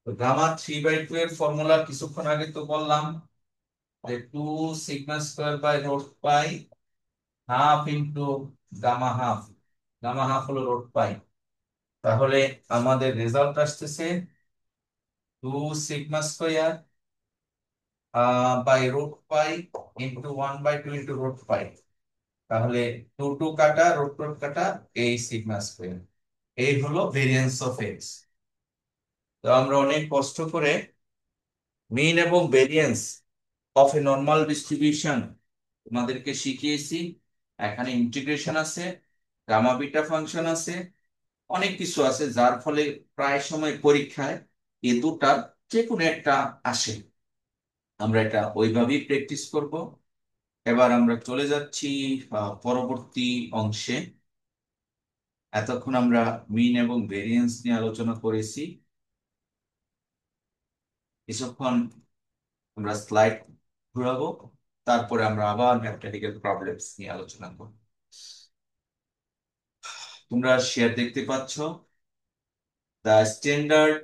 গামা 3/2 এর ফর্মুলা কিছুক্ষণ আগে তো বললাম, যে 2 sigma square by √π half into gamma half, gamma half হলো √π। তাহলে আমাদের রেজাল্ট আসতেছে 2 sigma square by √π into 1/2 into √π। তাহলে 2 কাটা, √2 কাটা, এই সিগমা স্কোয়ার। এই হলো ভেরিয়েন্স অফ এক্স। তো আমরা অনেক কষ্ট করে মিন এবং variance of A normal distribution তোমাদেরকে শিখিয়েছি। এখানে ইন্টিগ্রেশন আছে, গামা বিটা ফাংশন আছে, অনেক কিছু আছে, যার ফলে প্রায় সময় পরীক্ষায় এ দুটার যে কোনো একটা আসে। আমরা এটা ওইভাবেই প্র্যাকটিস করব। এবার আমরা চলে যাচ্ছি পরবর্তী অংশে। এতক্ষণ আমরা মিন এবং ভেরিয়েন্স নিয়ে আলোচনা করেছি। কিছুক্ষণ আমরা স্লাইড ঘুরাবো, তারপরে আমরা আবার ম্যাথমেটিক্যাল প্রবলেমস নিয়ে আলোচনা করব। তোমরা শেয়ার দেখতে পাচ্ছ, the standard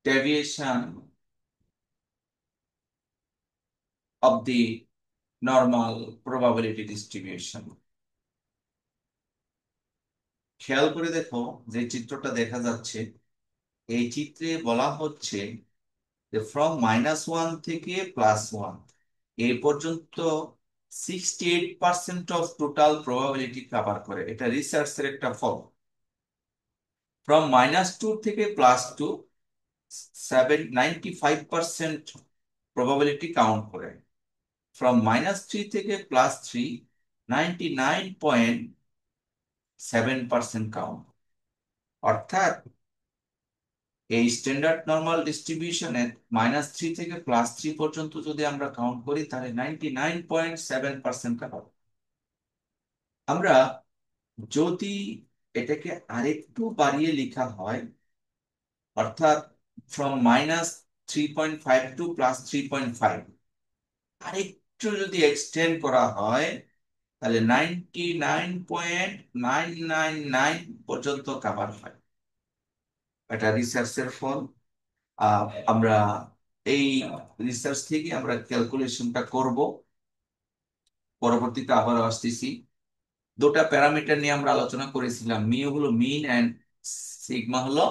deviation of the normal probability distribution। খেয়াল করে দেখো যে চিত্রটা দেখা যাচ্ছে, এই চিত্রে বলা হচ্ছে যে ফ্রম -1 থেকে +1 এই পর্যন্ত 68% অফ টোটাল প্রবাবিলিটি কভার করে। এটা রিসার্চের একটা ফল। ফ্রম -2 থেকে +2 95% প্রবাবিলিটি কাউন্ট করে। ফ্রম -3 থেকে +3 99.7% কাউন্ট। অর্থাৎ এই স্ট্যান্ডার্ড নরমাল ডিস্ট্রিবিউশনের -3 থেকে +3 পর্যন্ত যদি আমরা কাউন্ট করি, তাহলে 99.7% কাউন্ট। আমরা যদি এটাকে আরেকটু বাড়িয়ে লেখা হয়, অর্থাৎ ফ্রম 3.52 প্লাস 3.5 আর একটু যদি এক্সটেন্ড করা হয় তাহলে 99.999 পর্যন্ত কভার হয়। এটা রিসার্চের ফল। আমরা এই রিসার্চ থেকে আমরা ক্যালকুলেশনটা করব, পরবর্তীতে আবার আসতেছি। দুটা প্যারামিটার নিয়ে আমরা আলোচনা করেছিলাম, মিউ হলো মিন এন্ড সিগমা হলো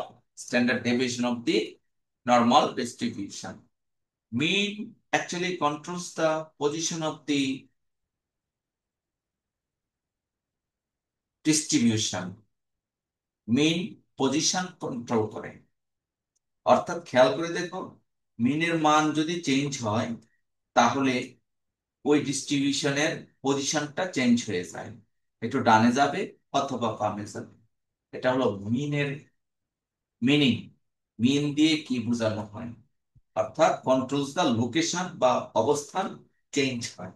standard deviation of the normal distribution. Mean actually controls the position of the distribution, mean position control করে। অর্থাৎ খেয়াল করে দেখো, মিনের মান যদি চেঞ্জ হয় তাহলে ওই ডিস্ট্রিবিউশনের পজিশনটা চেঞ্জ হয়ে যায়, একটু ডানে যাবে অথবা বামে যাবে। এটা হলো মিনের মিনিং। মিন দিয়ে কি বোঝানো হয়, অর্থাৎ কন্ট্রোলস দা লোকেশন বা অবস্থান চেঞ্জ হয়।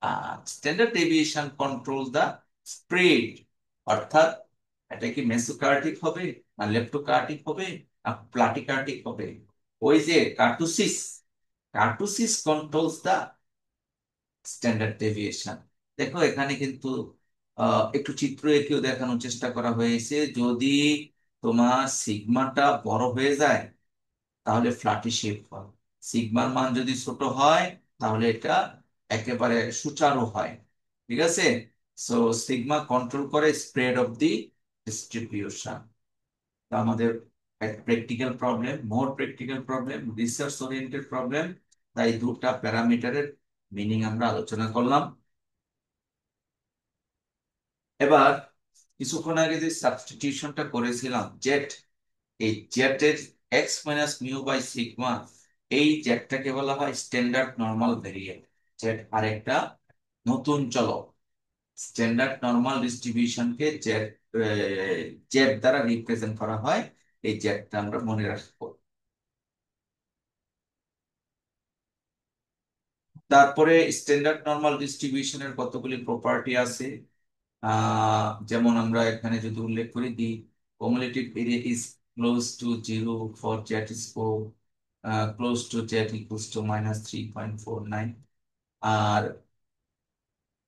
আর স্ট্যান্ডার্ড ডেভিয়েশন কন্ট্রোল দা স্প্রেড, অর্থাৎ এটা কি মেসোকার্টিক হবে না লেপ্টোকার্টিক হবে না প্লাটিকার্টিক হবে। ওই যে কার্টুসিস, কার্টুসিস কন্ট্রোলস দা স্ট্যান্ডার্ড ডেভিয়েশন। দেখো এখানে কিন্তু একটু চিত্র এঁকেও দেখানোর চেষ্টা করা হয়েছে। যদি তোমার সিগমাটা বড় হয়ে যায় তাহলে ফ্ল্যাটি শেপ হয়, সিগমার মান যদি ছোট হয় তাহলে এটা একেবারে সুচারু হয়। ঠিক আছে, সো সিগমা কন্ট্রোল করে স্প্রেড অফ দি ডিস্ট্রিবিউশন। আমাদের practical problem, more practical problem, research oriented problem, তাই দুটা প্যারামিটারের মিনিং আমরা আলোচনা করলাম। এবার কিছুক্ষণ আগে যে সাবস্টিটিউশনটা করেছিলাম জেড, এই জেড এর X minus mu by sigma, এই জেডটাকে বলা হয় স্ট্যান্ডার্ড নরমাল ভেরিয়েন্ট। জেড আরেকটা নতুন চলক, স্ট্যান্ডার্ড নরমাল ডিস্ট্রিবিউশনকে জেড জেড দ্বারা রিপ্রেজেন্ট করা হয়। এই জেডটা আমরা মনে রাখবো। তারপরে স্ট্যান্ডার্ড নরমাল ডিস্ট্রিবিউশনের কতগুলি প্রপার্টি আছে, যেমন আমরা এখানে যদি উল্লেখ করি দি cumulative area is close to 0 for z is close to z equals to minus 3.49। আর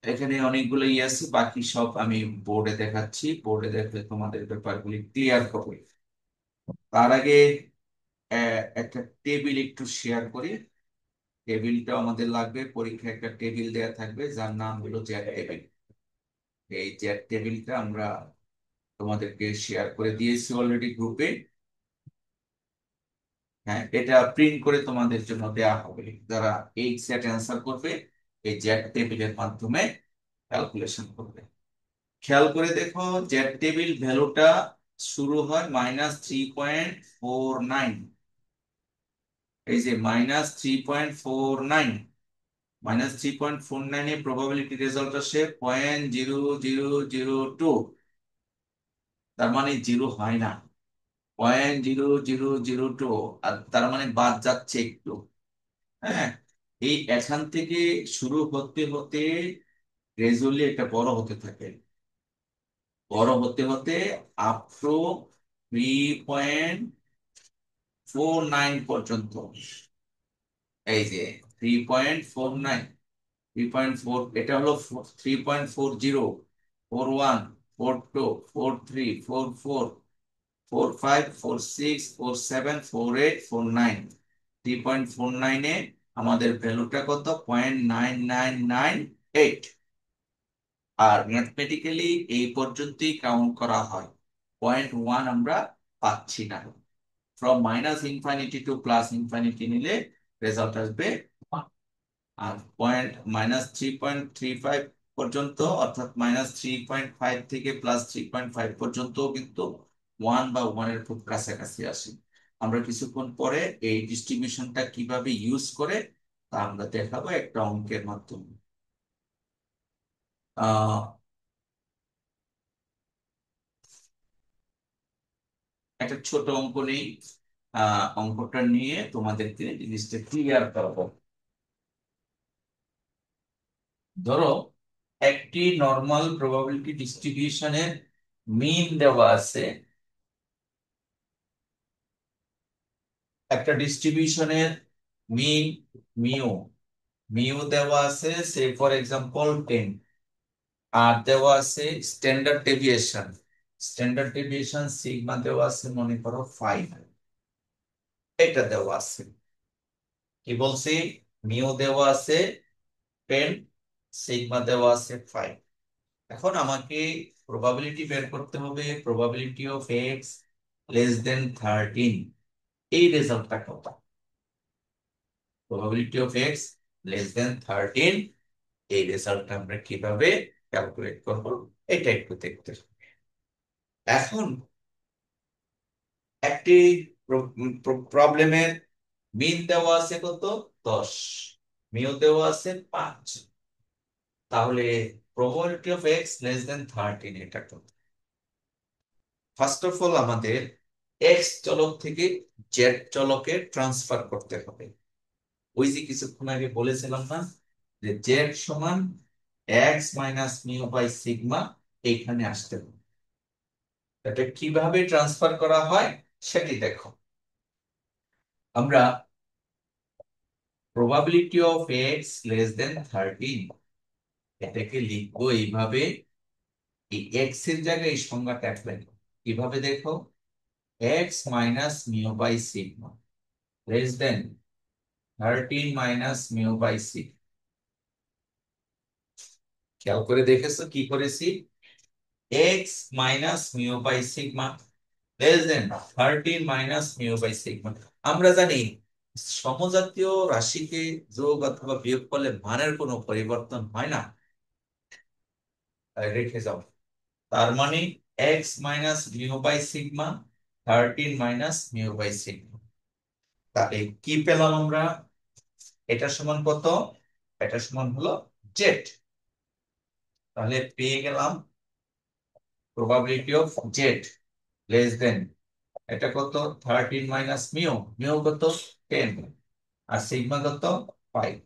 এখানে অনেকগুলো আছে, বাকি সব আমি বোর্ডে দেখাচ্ছি, বোর্ডে দেখলে তোমাদের ব্যাপারগুলি ক্লিয়ার হবে। তার আগে একটা টেবিল একটু শেয়ার করি। টেবিলটা আমাদের লাগবে, পরীক্ষায় একটা টেবিল দেয়া থাকবে যার নাম হলো জ্যাট টেবিল। এই জ্যাট টেবিলটা আমরা তোমাদেরকে শেয়ার করে দিয়েছি অলরেডি গ্রুপে। হ্যাঁ, এটা প্রিন্ট করে তোমাদের জন্য দেয়া হবে। যারা এই সেট অ্যান্সার করবে এই জ্যাট টেবিলের মাধ্যমে ক্যালকুলেশন করবে। খেয়াল করে দেখো, জ্যাট টেবিল ভ্যালুটা শুরু হয় -3.49। এই যে -3.49, -3.49 এ প্রবাবিলিটি রেজাল্ট আসে 0.0002। তার মানে জিরো হয় না, 0.0002, আর তার মানে বাদ যাচ্ছে একটু। হ্যাঁ, এই এখান থেকে শুরু হতে হতে গ্রাজুয়ালি এটা বড় হতে থাকে, বড় হতে হতে আপ টু 3.49 পর্যন্ত। এই যে 3.49, 3.4, এটা হলো 3.40, 41, 42, 43, 44, 45, 46, 47, 48, 49। 3.49 এ আমাদের ভ্যালুটা কত? 0.9998। আর ম্যাথমেটিক্যালি এই পর্যন্তই কাউন্ট করা হয়, 0.1 আমরা পাচ্ছি না। From minus infinity to plus infinity নিলে রেজাল্ট আসবে 1। আর -3.35 পর্যন্ত, অর্থাৎ -3.5 থেকে +3.5 পর্যন্ত কিন্তু 1 বা 1 এর খুব কাছাকাছি আসে। আমরা কিছুক্ষণ পরে এই ডিস্ট্রিবিউশনটা কিভাবে ইউজ করে তা আমরা দেখাবো একটা অঙ্কের মাধ্যমে। একটা ছোট অঙ্ক নেই, অঙ্কটা নিয়ে তোমাদেরকে জিনিসটা ক্লিয়ার করবো। ধরো একটি নরমাল প্রবাবিলিটি ডিস্ট্রিবিউশনের মিন দেওয়া আছে, একটা ডিস্ট্রিবিউশনের মিন মিউ মিউ দেওয়া আছে সে ফর এক্সাম্পল 10 আর দেওয়া আছে স্ট্যান্ডার্ড ডেভিয়েশন সিগমা দেওয়া আছে মনে করো 5 এটা দেওয়া আছে কি বলছি মিউ দেওয়া আছে 10 সিগমা দেওয়া আছে 5 এখন আমাকে প্রবাবিলিটি বের করতে হবে probability of x less than 13 এই রেজাল্টটা কত probability of x less than 13 এই রেজাল্টটা আমরা কিভাবে ক্যালকুলেট করব এটা একটু দেখতে হবে। এখন একটি প্রবলেমের মিন দেওয়া আছে কত 10 মিউ দেওয়া আছে 5 তাহলে probability of x less than 13 এটা কত ফার্স্ট অফ অল আমাদের এক্স চলক থেকে জেড চলকে ট্রান্সফার করতে হবে ওই যে কিছুক্ষণ আগে বলেছিলাম না যে জেড সমান X minus mu by sigma এইখানে আসতে হবে এটা কিভাবে ট্রান্সফার করা হয় সেটি দেখো আমরা probability of x less than 13 এটাকে লিখবো এইভাবে এই এক্স এর জায়গায় এই সংজ্ঞাটা অ্যাপ্লাই কিভাবে দেখো X minus mu by sigma less than 13 minus mu by sigma খেয়াল করে দেখেছো কি করেছি X minus mu by sigma less than 13 minus mu by sigma আমরা জানি সমজাতীয় রাশিকে যোগ অথবা বিয়োগ করলে মানের কোনো পরিবর্তন হয় না তাই রেখে যাও তার মানে X minus mu by sigma 13 minus mu by sigma তাহলে কি পেলাম আমরা এটা সমান কত এটা সমান হলো জেড তাহলে পেয়ে গেলাম probability of Z less than এটা কত 13 মাইনাস মিউ মিউ কত 10 আর সিগমা কত 5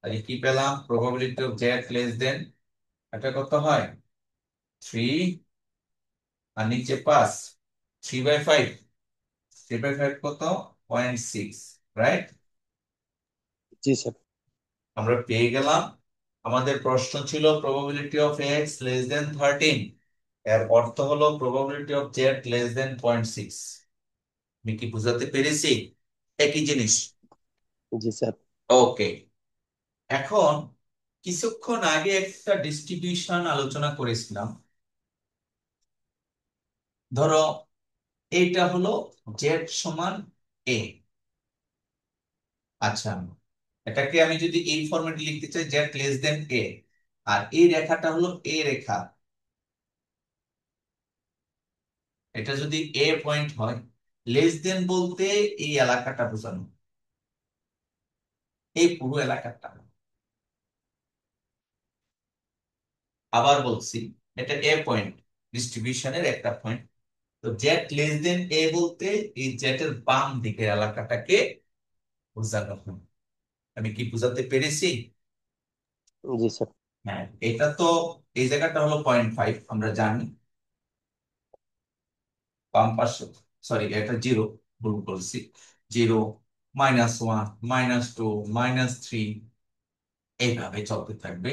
তাহলে কি পেলাম probability of Z less than এটা কত হয় 3 আর নিচে 5 3/5 3/5 কত 0.6 রাইট জি স্যার। আমরা পেয়ে গেলাম আমাদের প্রশ্ন ছিল probability of x less than 13 এর অর্থ হলো probability of Z less than 0.6 আমি কি বুঝাতে পেরেছি একই জিনিস জি স্যার। ওকে এখন কিছুক্ষণ আগে একটা ডিস্ট্রিবিউশন আলোচনা করেছিলাম ধরো এইটা হলো জেড সমান এ আচ্ছা এটাকে আমি যদি এই ফরম্যাটে লিখতে চাই জেড লেস দেন এ আর এই রেখাটা হলো এ রেখা এটা যদি এ পয়েন্ট হয় লেস দেন বলতে এই এলাকাটা বোঝানো এই পুরো এলাকাটা আবার বলছি এটা এ পয়েন্ট ডিস্ট্রিবিউশনের একটা পয়েন্ট তো জেড লেস দেন এ বলতে এই জেটের বাম দিকের এলাকাটাকে বোঝানো হয় আমি কি বুঝাতে পেরেছি জি স্যার। হ্যাঁ এটা তো এই জায়গাটা হলো 0.5 আমরা জানি বাম পাশে সরি এটা জিরো ভুল বলছি 0 -1 -2 -3 এইভাবে চলতে থাকবে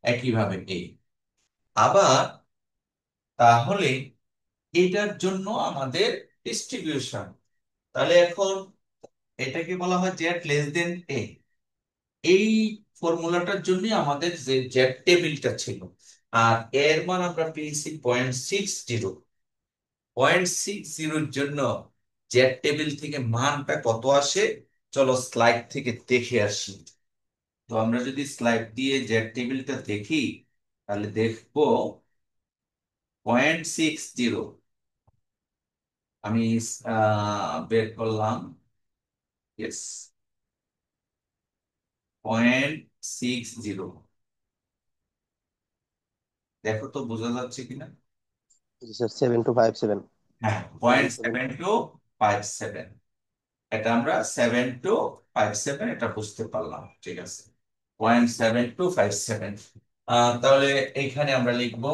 একইভাবে এই আবার তাহলে এটার জন্য আমাদের ডিস্ট্রিবিউশন তাহলে এখন এটাকে বলা হয় জেড লেস দেন এ এই ফর্মুলাটার জন্য আমাদের যে জেড টেবিলটা ছিল আর এর মান আমরা পেয়েছি 0.60 0.60 জন্য জেড টেবিল থেকে মানটা কত আসে চলো স্লাইড থেকে দেখে আসি তো আমরা যদি স্লাইড দিয়ে জেড টেবিলটা দেখি তাহলে দেখবো 0.60 আমি বের করলাম ইয়েস 0.60 দেখো তো বোঝা যাচ্ছে কিনা জি স্যার 7257। হ্যাঁ 0.7257 এটা আমরা 7257 এটা বুঝতে পারলাম ঠিক আছে 0.7257 তাহলে এইখানে আমরা লিখবো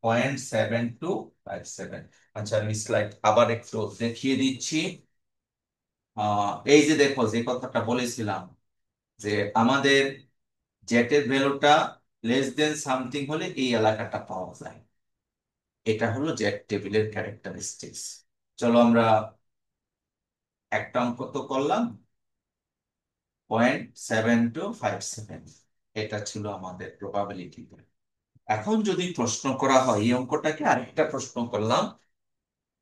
0.7257 আচ্ছা আমি স্লাইড আবার একটু দেখিয়ে দিচ্ছি এই যে দেখো যে কথাটা বলেছিলাম যে আমাদের জেটের ভ্যালুটা লেস দেন সামথিং হলে এই এলাকাটা পাওয়া যায়। এটা হলো জেট টেবিলের ক্যারেক্টারিস্টিক্স। চলো আমরা একটা অঙ্ক তো করলাম, 0.7257, এটা ছিল আমাদের প্রবাবিলিটি। এখন যদি প্রশ্ন করা হয়, এই অঙ্কটাকে আরেকটা প্রশ্ন করলাম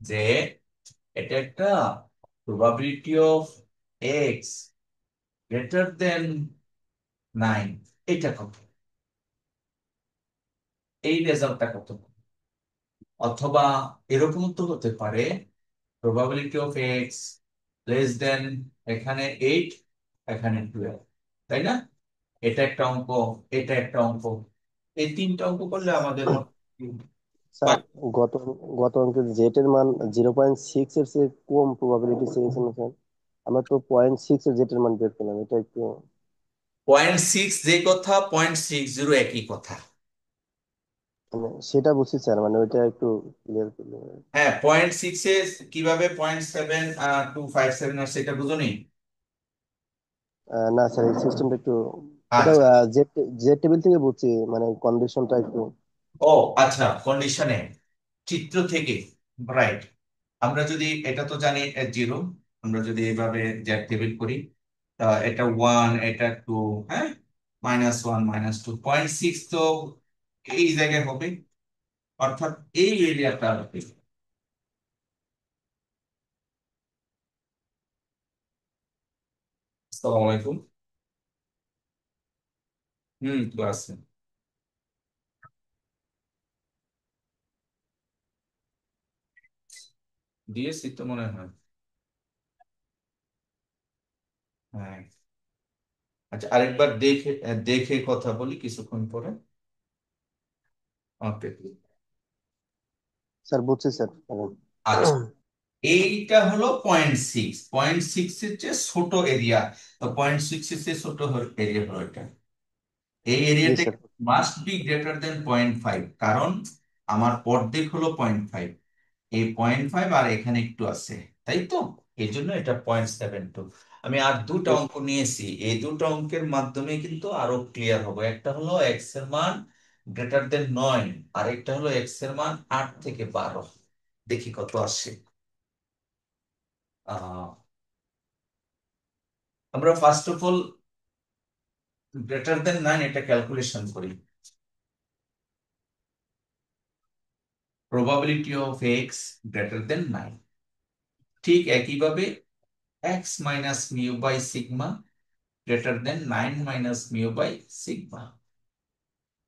যে এটা একটা probability of X greater than 9, এটা কত, এই রেজাল্টটা কত? অথবা এরকম তো হতে পারে probability of x less than, এখানে 8, এখানে 12, তাই না? এটা একটা অঙ্ক, এটা একটা অঙ্ক, এই তিনটা অঙ্ক করলে আমাদের স্যার গত গত অঙ্কের জেট এর মান 0.6 এর চেয়ে কম প্রবাবিলিটি চেয়েছেন স্যার। আমরা তো 0.6 এর জেট এর মান বের করলাম, এটা একটু 0.6 যে কথা, 0.60 একই কথা। মানে সেটা বুঝছি স্যার, মানে ওইটা একটু ক্লিয়ার করলে। হ্যাঁ, 0.6 এ কিভাবে 0.7257 আর সেটা বুঝুনি? না স্যার, এই সিস্টেমটা একটু, এটা আচ্ছা, জেট জেট টেবিল থেকে বুঝছি, মানে কন্ডিশনটা একটু। ও আচ্ছা, কন্ডিশনে চিত্র থেকে, রাইট। আমরা যদি এটা তো জানি 0, আমরা যদি এভাবে জ্যাক টেবিল করি, এটা 1, এটা 2, হ্যাঁ, -1 -2, 0.6 তো এই জায়গায় হবে, অর্থাৎ এই এরিয়াটা হবে। আসসালামু আলাইকুম। তো আছে, দিয়েছি তো মনে হয়। হ্যাঁ, আচ্ছা, আরেকবার দেখে দেখে কথা বলি কিছুক্ষণ পরে। ওকে, স্যার বুঝছি স্যার। আচ্ছা, এইটা হলো 0.6, 0.6 এর চেয়ে ছোট এরিয়া, তো 0.6 এর চেয়ে ছোট এরিয়া হলো এটা। এই জি এরিয়াটা sir. Must be greater than 0.5, কারণ আমার পরদিক হলো 0.5, এই 0.5 আর এখানে একটু আছে, তাই তো? এই জন্য এটা 0.72। আমি আর দুটো অঙ্ক নিয়েছি, এই দুটো অঙ্কের মাধ্যমে কিন্তু আরো ক্লিয়ার হবে। একটা হলো এক্স এর মান গ্রেটার দেন 9, আর একটা হলো এক্স এর মান 8 থেকে 12। দেখি কত আসে। আহ আমরা first of all greater than 9 এটা ক্যালকুলেশন করি। Probability of X greater than 9, ঠিক একইভাবে X minus mu by sigma greater than 9 minus mu by sigma.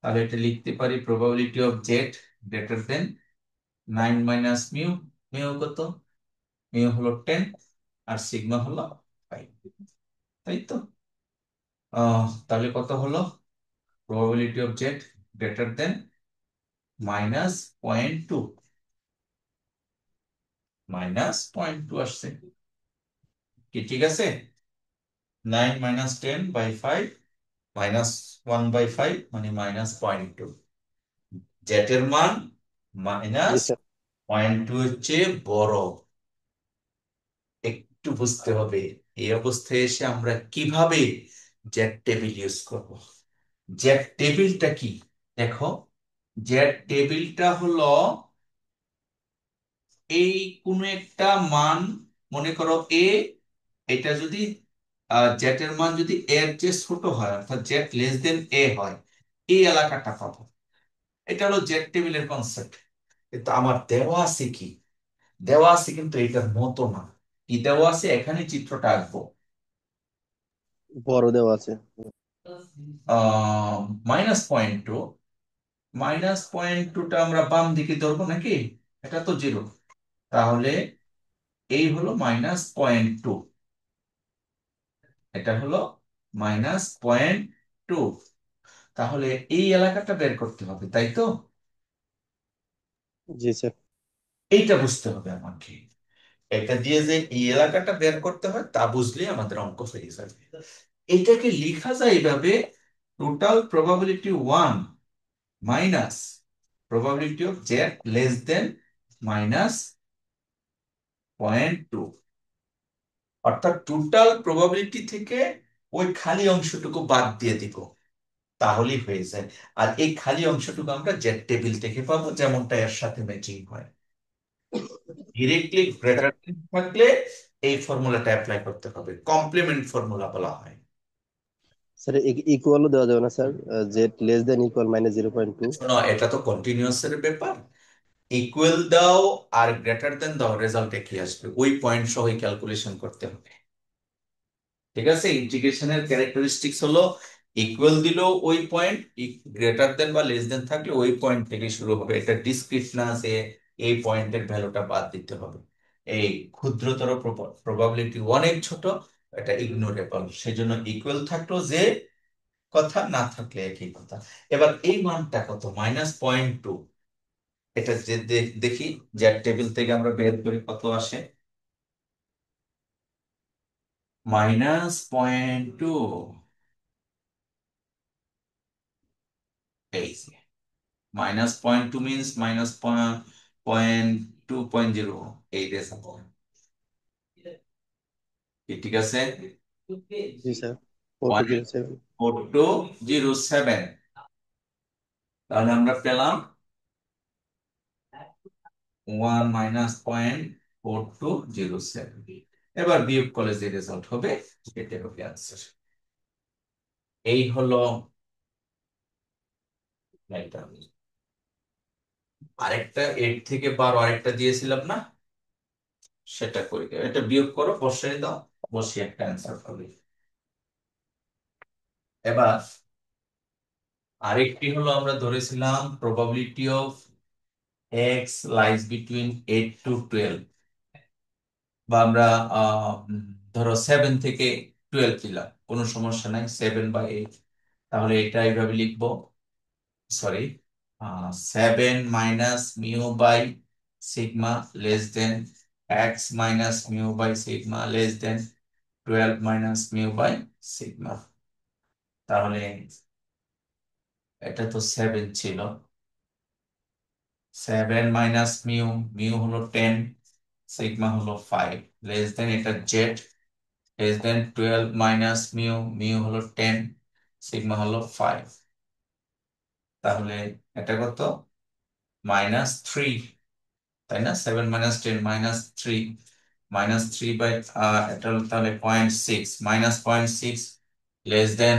তাহলে এটা লিখতে পারি probability of Z greater than 9 minus mu. Mu কত? মিউ হলো 10, আর সিগমা হলো 5, তাই তো? তাহলে কত হলো? প্রবাবিলিটি অফ জেড গ্রেটার দেন -0.2, -0.2 আসছে কি? ঠিক আছে, 9 - 10/5 -1/5 মানে -0.2। জেটের মান জি মাইনাস স্যার। 0.2 এর চেয়ে বড়। একটু বুঝতে হবে এই অবস্থায় এসে আমরা কিভাবে জেট টেবিল ইউজ করব। জেট টেবিলটা কি? দেখো, জেট টেবিলটা হলো এই কোন একটা মান, মনে করো এ, এটা যদি জেটের মান যদি এর চেয়ে ছোট হয়, অর্থাৎ জেট লেস দেন এ হয়, এই এলাকাটা পাবো। এটা হলো জেট টেবিলের কনসেপ্ট। কিন্তু আমার দেওয়া আছে কি? দেওয়া আছে কিন্তু এটার মতো না। কি দেওয়া আছে? এখানে চিত্রটা আঁকবো। বড় দেওয়া আছে। -0.2, -0.2টা আমরা বাম দিকে ধরবো নাকি? এটা তো 0, তাহলে এই হলো -0.2, এটা হলো -0.2। তাহলে এই এলাকাটা বের করতে হবে, তাই তো? জি স্যার। এইটা বুঝতে হবে আমাকে। এটা দিয়ে যে এই এলাকাটা বের করতে হয় তা বুঝলে আমাদের অঙ্ক হয়ে যাবে। এটাকে লেখা যায় এইভাবে, total probability 1 minus probability of Z less than -0.2। অর্থাৎ টোটাল প্রবাবিলিটি থেকে ওই খালি অংশটুকু বাদ দিয়ে দিব, তাহলেই হয়ে যায়। আর এই খালি অংশটুকু আমরা জেড টেবিল থেকে পাবো, যেমনটা এর সাথে ম্যাচিং হয়। ডিরেক্টলি গ্রেটার থাকলে এই ফর্মুলাটা অ্যাপ্লাই করতে হবে, কমপ্লিমেন্ট ফর্মুলা বলা হয়। স্যার ইকুয়ালও দেওয়া যাবে না sir? Z less than equal minus 0.2। শোনো, এটা তো কন্টিনিউয়াস এর ব্যাপার। ইকুয়াল দাও আর গ্রেটার দেন দাও, রেজাল্ট কি আসবে ওই পয়েন্ট সহ ক্যালকুলেশন করতে হবে। ঠিক আছে, ইন্টিগ্রেশনের ক্যারেক্টারিস্টিক্স হলো ইকুয়াল দিলেও ওই পয়েন্ট, গ্রেটার দেন বা লেস দেন থাকলে ওই পয়েন্ট থেকে শুরু হবে। এটা ডিসক্রিট না যে এই পয়েন্টের ভ্যালুটা বাদ দিতে হবে। এই ক্ষুদ্রতর প্রবাবিলিটি অনেক ছোট, এটা ইগনোরেবল, সেজন্য ইকুয়াল থাকলো যে কথা, না থাকলে একই কথা। এবার এই মানটা কত, -0.2। এটা যে দেখি জ্যাক টেবিল থেকে আমরা বের করি কত আসে। -0.2, এই যে -0.2 মিনস -0.2.0, এই রেজাল্ট। ঠিক আছে, জি স্যার, 4207। 0.4207। তাহলে আমরা পেলাম 1 -0.4207। এবার বিয়োগ করলে যে রেজাল্ট হবে সেটা হবে আনসার। এই হলো এটা। আরেকটা 8 থেকে 12 আরেকটা দিয়েছিলাম না, সেটা করে দাও। এটা বিয়োগ করো, বসিয়ে দাও, বসিয়ে একটা অ্যান্সার পাবে। এবার আরেকটি হলো, আমরা ধরেছিলাম probability of X lies between 8 to 12, বা আমরা ধরো 7 থেকে 12 দিলাম, কোনো সমস্যা নাই, 7/8। তাহলে এটা এইভাবে লিখবো, sorry, 7 minus mu by sigma less than X minus mu by sigma less than 12 minus mu by sigma. তাহলে এটা তো 7 ছিল, 7 মাইনাস মিউ, মিউ হলো 10, সিগমা হলো 5, লেস দেন এটা Z, less than 12 minus mu, mu হলো 10, সিগমা হলো 5। তাহলে এটা কত, -3, তাই না? 7 মাইনাস 10 -3, -3 বাই এটা হলো তাহলে 0.6, -0.6 লেস দেন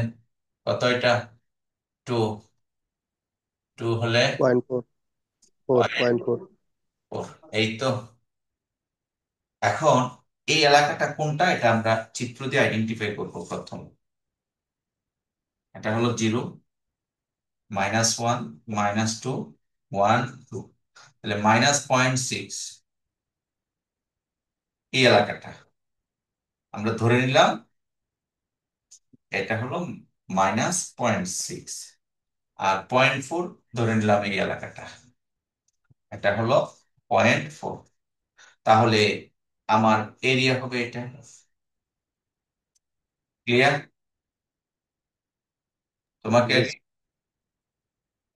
কত, এটা 2, 2 হলে 0.4। four। এই তো। এখন এই এলাকাটা কোনটা, এটা আমরা চিত্র দিয়ে আইডেন্টিফাই করবো প্রথম। এটা হলো 0, -1, -2, 1, 2, তাহলে -0.6 এই এলাকাটা আমরা ধরে নিলাম, এটা হলো -0.6। আর 0.4 ধরে নিলাম এই এলাকাটা, এটা হলো 0.4। তাহলে আমার এরিয়া হবে এটা। ক্লিয়ার? তোমাকে জি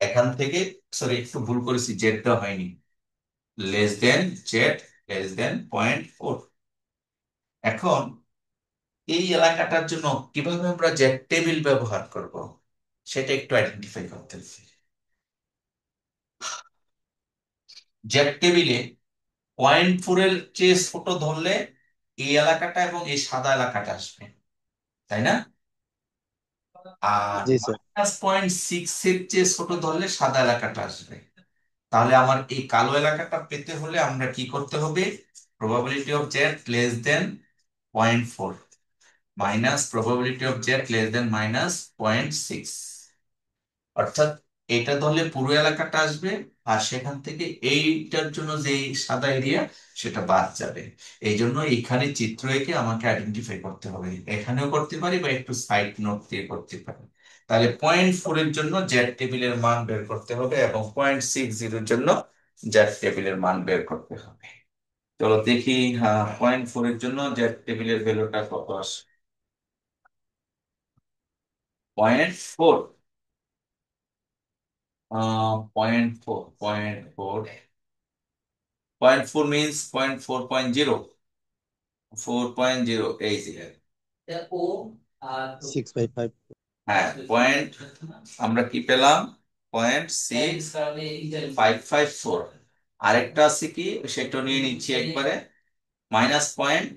এখান থেকে, সরি একটু ভুল করেছি, জেডটা হয়নি, less than Z, less than 0.4। এখন এই এলাকাটার জন্য কিভাবে আমরা জেড টেবিল ব্যবহার করব সেটা একটু আইডেন্টিফাই করতে হবে। জেড টেবিলে 0.4 এর চেয়ে ছোট ধরলে এই এলাকাটা এবং এই সাদা এলাকাটা আসবে, তাই না? আর জি স্যার। -0.6 এর চেয়ে ছোট ধরলে সাদা এলাকাটা আসবে। তাহলে আমার এই কালো এলাকাটা পেতে হলে আমরা কি করতে হবে, probability of Z less than 0.4 minus probability of Z less than -0.6। অর্থাৎ এটা ধরলে পুরো এলাকাটা আসবে, আর সেখান থেকে এইটার জন্য যে সাদা এরিয়া সেটা বাদ যাবে। এই জন্য এখানে চিত্র এঁকে আমাকে আইডেন্টিফাই করতে হবে, এখানেও করতে পারি বা একটু সাইড নোট দিয়ে করতে পারি। তাহলে 0.4 এর জন্য জেড টেবিলের মান বের করতে হবে এবং 0.60 এর জন্য জেড টেবিলের মান বের করতে হবে। চলো দেখি, হ্যাঁ, 0.4 এর জন্য জেড টেবিলের ভ্যালুটা কত আসে। 0.4, 0.4, 0.4, 0.4 means 0.4.0, 4.0 এই যে 655। হ্যাঁ পয়েন্ট আমরা কি পেলাম 0.6554। আরেকটা আছে কি সেটা নিয়ে নিচ্ছি একবারে মাইনাস পয়েন্ট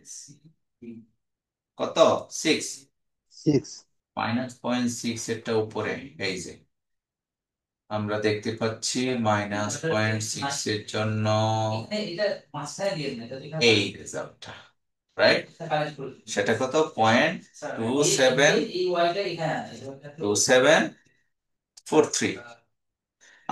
কত 6 6। -0.6 এটা উপরে এই যে আমরা দেখতে পাচ্ছি -0.6 এর জন্য এই রেজাল্টটা রাইট সেটা কত 0.2743।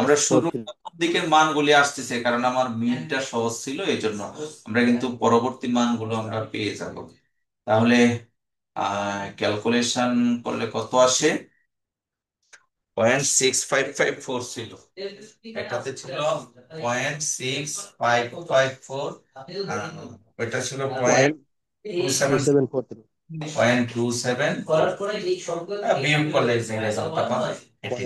আমরা শুরু 43। দিকের মানগুলি আসতেছে কারণ আমার মিনটা সহজ ছিল এই জন্য আমরা কিন্তু পরবর্তী মানগুলো আমরা পেয়ে যাব। তাহলে ক্যালকুলেশন করলে কত আসে 0.6554 ছিল, এটাতে ছিল 0.6554, ওইটা ছিল পয়েন্ট 0.27, 2743। বিয়োগ করলে যে রেজাল্টটা পাবো এটি।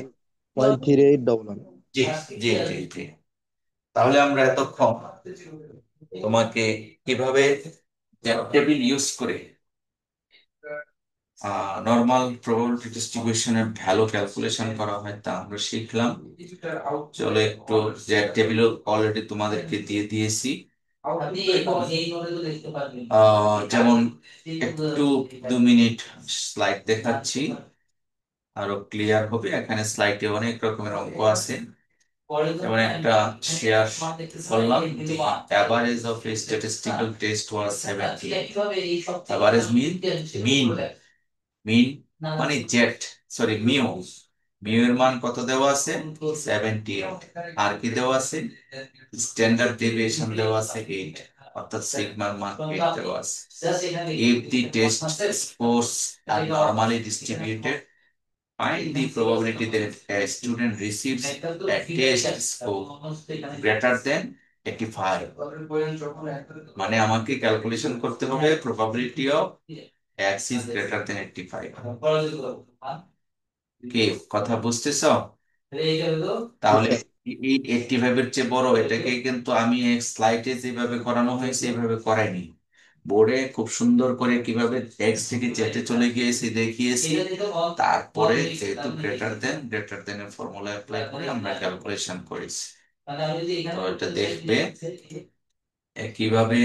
পয়েন্ট 0.3811। জি জি জি জি। তাহলে আমরা এতক্ষণ তোমাকে কিভাবে টেবিল ইউজ করে নর্মাল প্রবাবিলিটি ডিস্ট্রিবিউশনের ভ্যালু ক্যালকুলেশন করা হয় তা আমরা শিখলাম। চলো একটু যে টেবিল অলরেডি তোমাদেরকে দিয়ে দিয়েছি, যেমন একটু 2 মিনিট স্লাইড দেখাচ্ছি আরো ক্লিয়ার হবে। এখানে স্লাইডে অনেক রকমের অঙ্ক আছে, যেমন একটা শেয়ার করলাম average of a statistical test was 70। Average mean mean mean মানে জেট সরি মিউ, মিউ এর মান কত দেওয়া আছে 78। আর কি দেওয়া আছে স্ট্যান্ডার্ড ডেভিয়েশন দেওয়া আছে 8, অর্থাৎ সিগমার মান 8 দেওয়া আছে। if the test scores are normally distributed, find the probability that a student receives a test score greater than 85। মানে আমাকে ক্যালকুলেশন করতে হবে probability of x is greater than 85। কি কথা বুঝতেছ? জি তাহলে স্যার। এই 85 এর চেয়ে বড় এটাকে কিন্তু আমি স্লাইডে যেভাবে করানো হয়েছে এইভাবে করাইনি, বোর্ডে খুব সুন্দর করে কিভাবে এক্স থেকে জেটে চলে গিয়েছি দেখিয়েছি। তারপরে যেহেতু গ্রেটার দেন এর ফর্মুলা অ্যাপ্লাই করে আমরা ক্যালকুলেশন করেছি। তো এটা দেখবে কিভাবে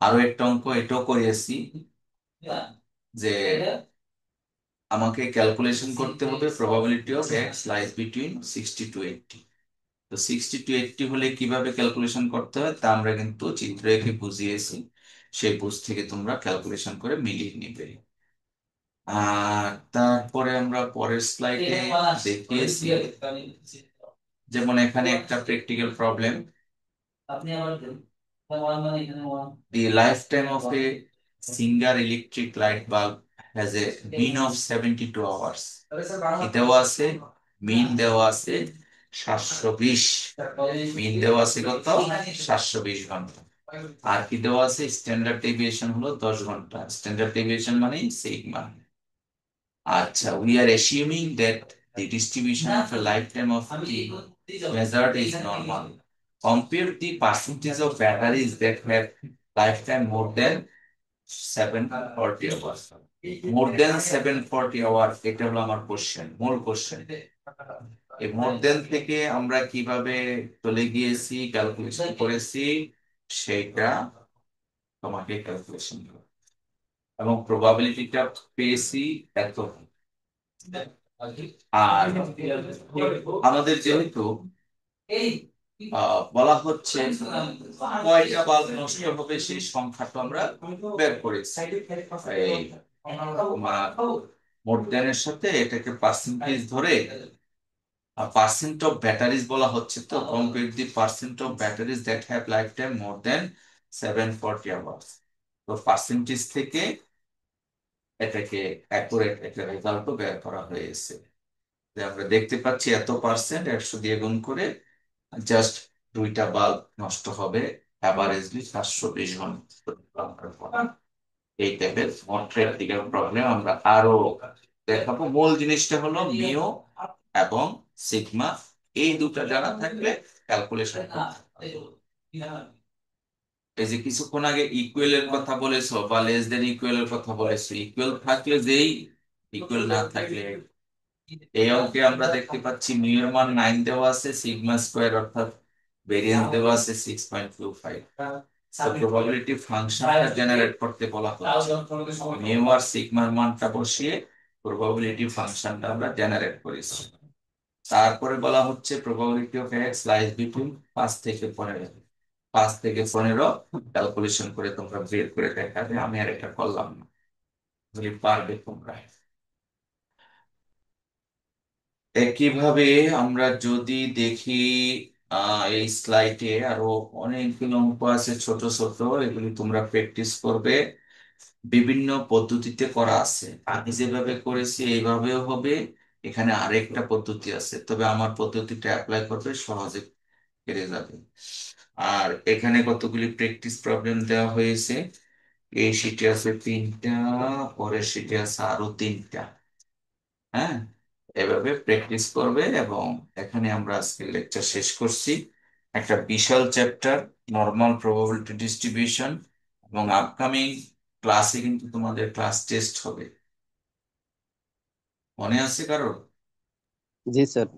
আরো একটা অঙ্ক এটাও করিয়েছি যে আমাকে ক্যালকুলেশন করতে হবে probability of X lies between 60 to 80। তো 60 to 80 হলে কিভাবে ক্যালকুলেশন করতে হয় তা আমরা কিন্তু চিত্র এঁকে বুঝিয়েছি, সেই বুঝ থেকে তোমরা ক্যালকুলেশন করে মিলিয়ে নিবে। আর তারপরে আমরা পরের স্লাইডে দেখিয়েছি, যেমন এখানে একটা practical problem, the lifetime of a single electric light bulb has a mean of 72 hours। কি দেওয়া আছে মিন দেওয়া আছে 720, মিন দেওয়া আছে কত 720 ঘন্টা। আর কি দেওয়া আছে স্ট্যান্ডার্ড ডেভিয়েশন হলো 10 ঘন্টা, স্ট্যান্ডার্ড ডেভিয়েশন মানে সিগমা। আচ্ছা, we are assuming that the distribution of a lifetime of the measured is normal. Compute the percentage of batteries that have lifetime more than 740 hours. More than 740 hours, এটা হলো আমার কোশ্চেন, মূল কোশ্চেন। এই মোর দেন থেকে আমরা কিভাবে চলে গিয়েছি ক্যালকুলেশন করেছি সেটা তোমাকে ক্যালকুলেশন এবং প্রবাবিলিটিটা পেয়েছি এত। আর আমাদের যেহেতু বলা হচ্ছে কয়টা বাল্ব নষ্ট হবে সেই সংখ্যাটা আমরা বের করেছি। এই মোট দেনের সাথে এটাকে পার্সেন্টেজ ধরে পার্সেন্ট অফ ব্যাটারিজ বলা হচ্ছে, তো compare the percent of batteries that have lifetime more than 740 hours. তো পার্সেন্টেজ থেকে এটাকে অ্যাকুরেট একটা রেজাল্টও বের করা হয়েছে, যে আমরা দেখতে পাচ্ছি এত পার্সেন্ট 100 দিয়ে গুণ করে জাস্ট 2টা বাল্ব নষ্ট হবে অ্যাভারেজলি 720 ঘন্টা। এই টাইপের প্র্যাকটিক্যাল প্রবলেম আমরা আরো দেখাবো। মূল জিনিসটা হলো মিও এবং সিগমা, এই দুটো জানা থাকলে ক্যালকুলেশন এই যে কিছুক্ষণ আগে ইকুয়াল এর কথা বলেছো বা লেস দেন ইকুয়াল এর কথা বলেছো, ইকুয়াল থাকলে যেই, ইকুয়াল না থাকলে। এই অঙ্কে আমরা দেখতে পাচ্ছি মিউ এর মান 9 দেওয়া আছে, সিগমা স্কোয়ার অর্থাৎ ভেরিয়েন্স দেওয়া আছে 6.25। তো প্রবাবিলিটি ফাংশনটা জেনারেট করতে বলা হচ্ছে, মিউ আর সিগমার মানটা বসিয়ে প্রবাবিলিটি ফাংশনটা আমরা জেনারেট করেছি। তারপরে বলা হচ্ছে probability of X lies between 5 থেকে 15। 5 থেকে 15 ক্যালকুলেশন করে তোমরা বের করে দেখাবে, আমি আর এটা করলাম না, যদি পারবে তোমরা। একইভাবে আমরা যদি দেখি এই স্লাইডে আরো অনেকগুলো অঙ্ক আছে ছোট ছোট, এগুলি তোমরা প্র্যাকটিস করবে। বিভিন্ন পদ্ধতিতে করা আছে, আমি যেভাবে করেছি এইভাবেও হবে। এখানে আরেকটা পদ্ধতি আছে, তবে আমার পদ্ধতিটা অ্যাপ্লাই করবে, সহজে পেরে যাবে। আর এখানে কতগুলি প্র্যাকটিস প্রবলেম দেওয়া হয়েছে। এই শিটে আছে 3টা, পরের শিটে আছে আরো 3টা। হ্যাঁ, এভাবে প্র্যাকটিস করবে। এবং এখানে আমরা আজকে লেকচার শেষ করছি। একটা বিশাল চ্যাপ্টার, নর্মাল প্রবাবিলিটি ডিস্ট্রিবিউশন। এবং আপকামিং ক্লাসে কিন্তু তোমাদের ক্লাস টেস্ট হবে, মনে আছে কারো? জি স্যার।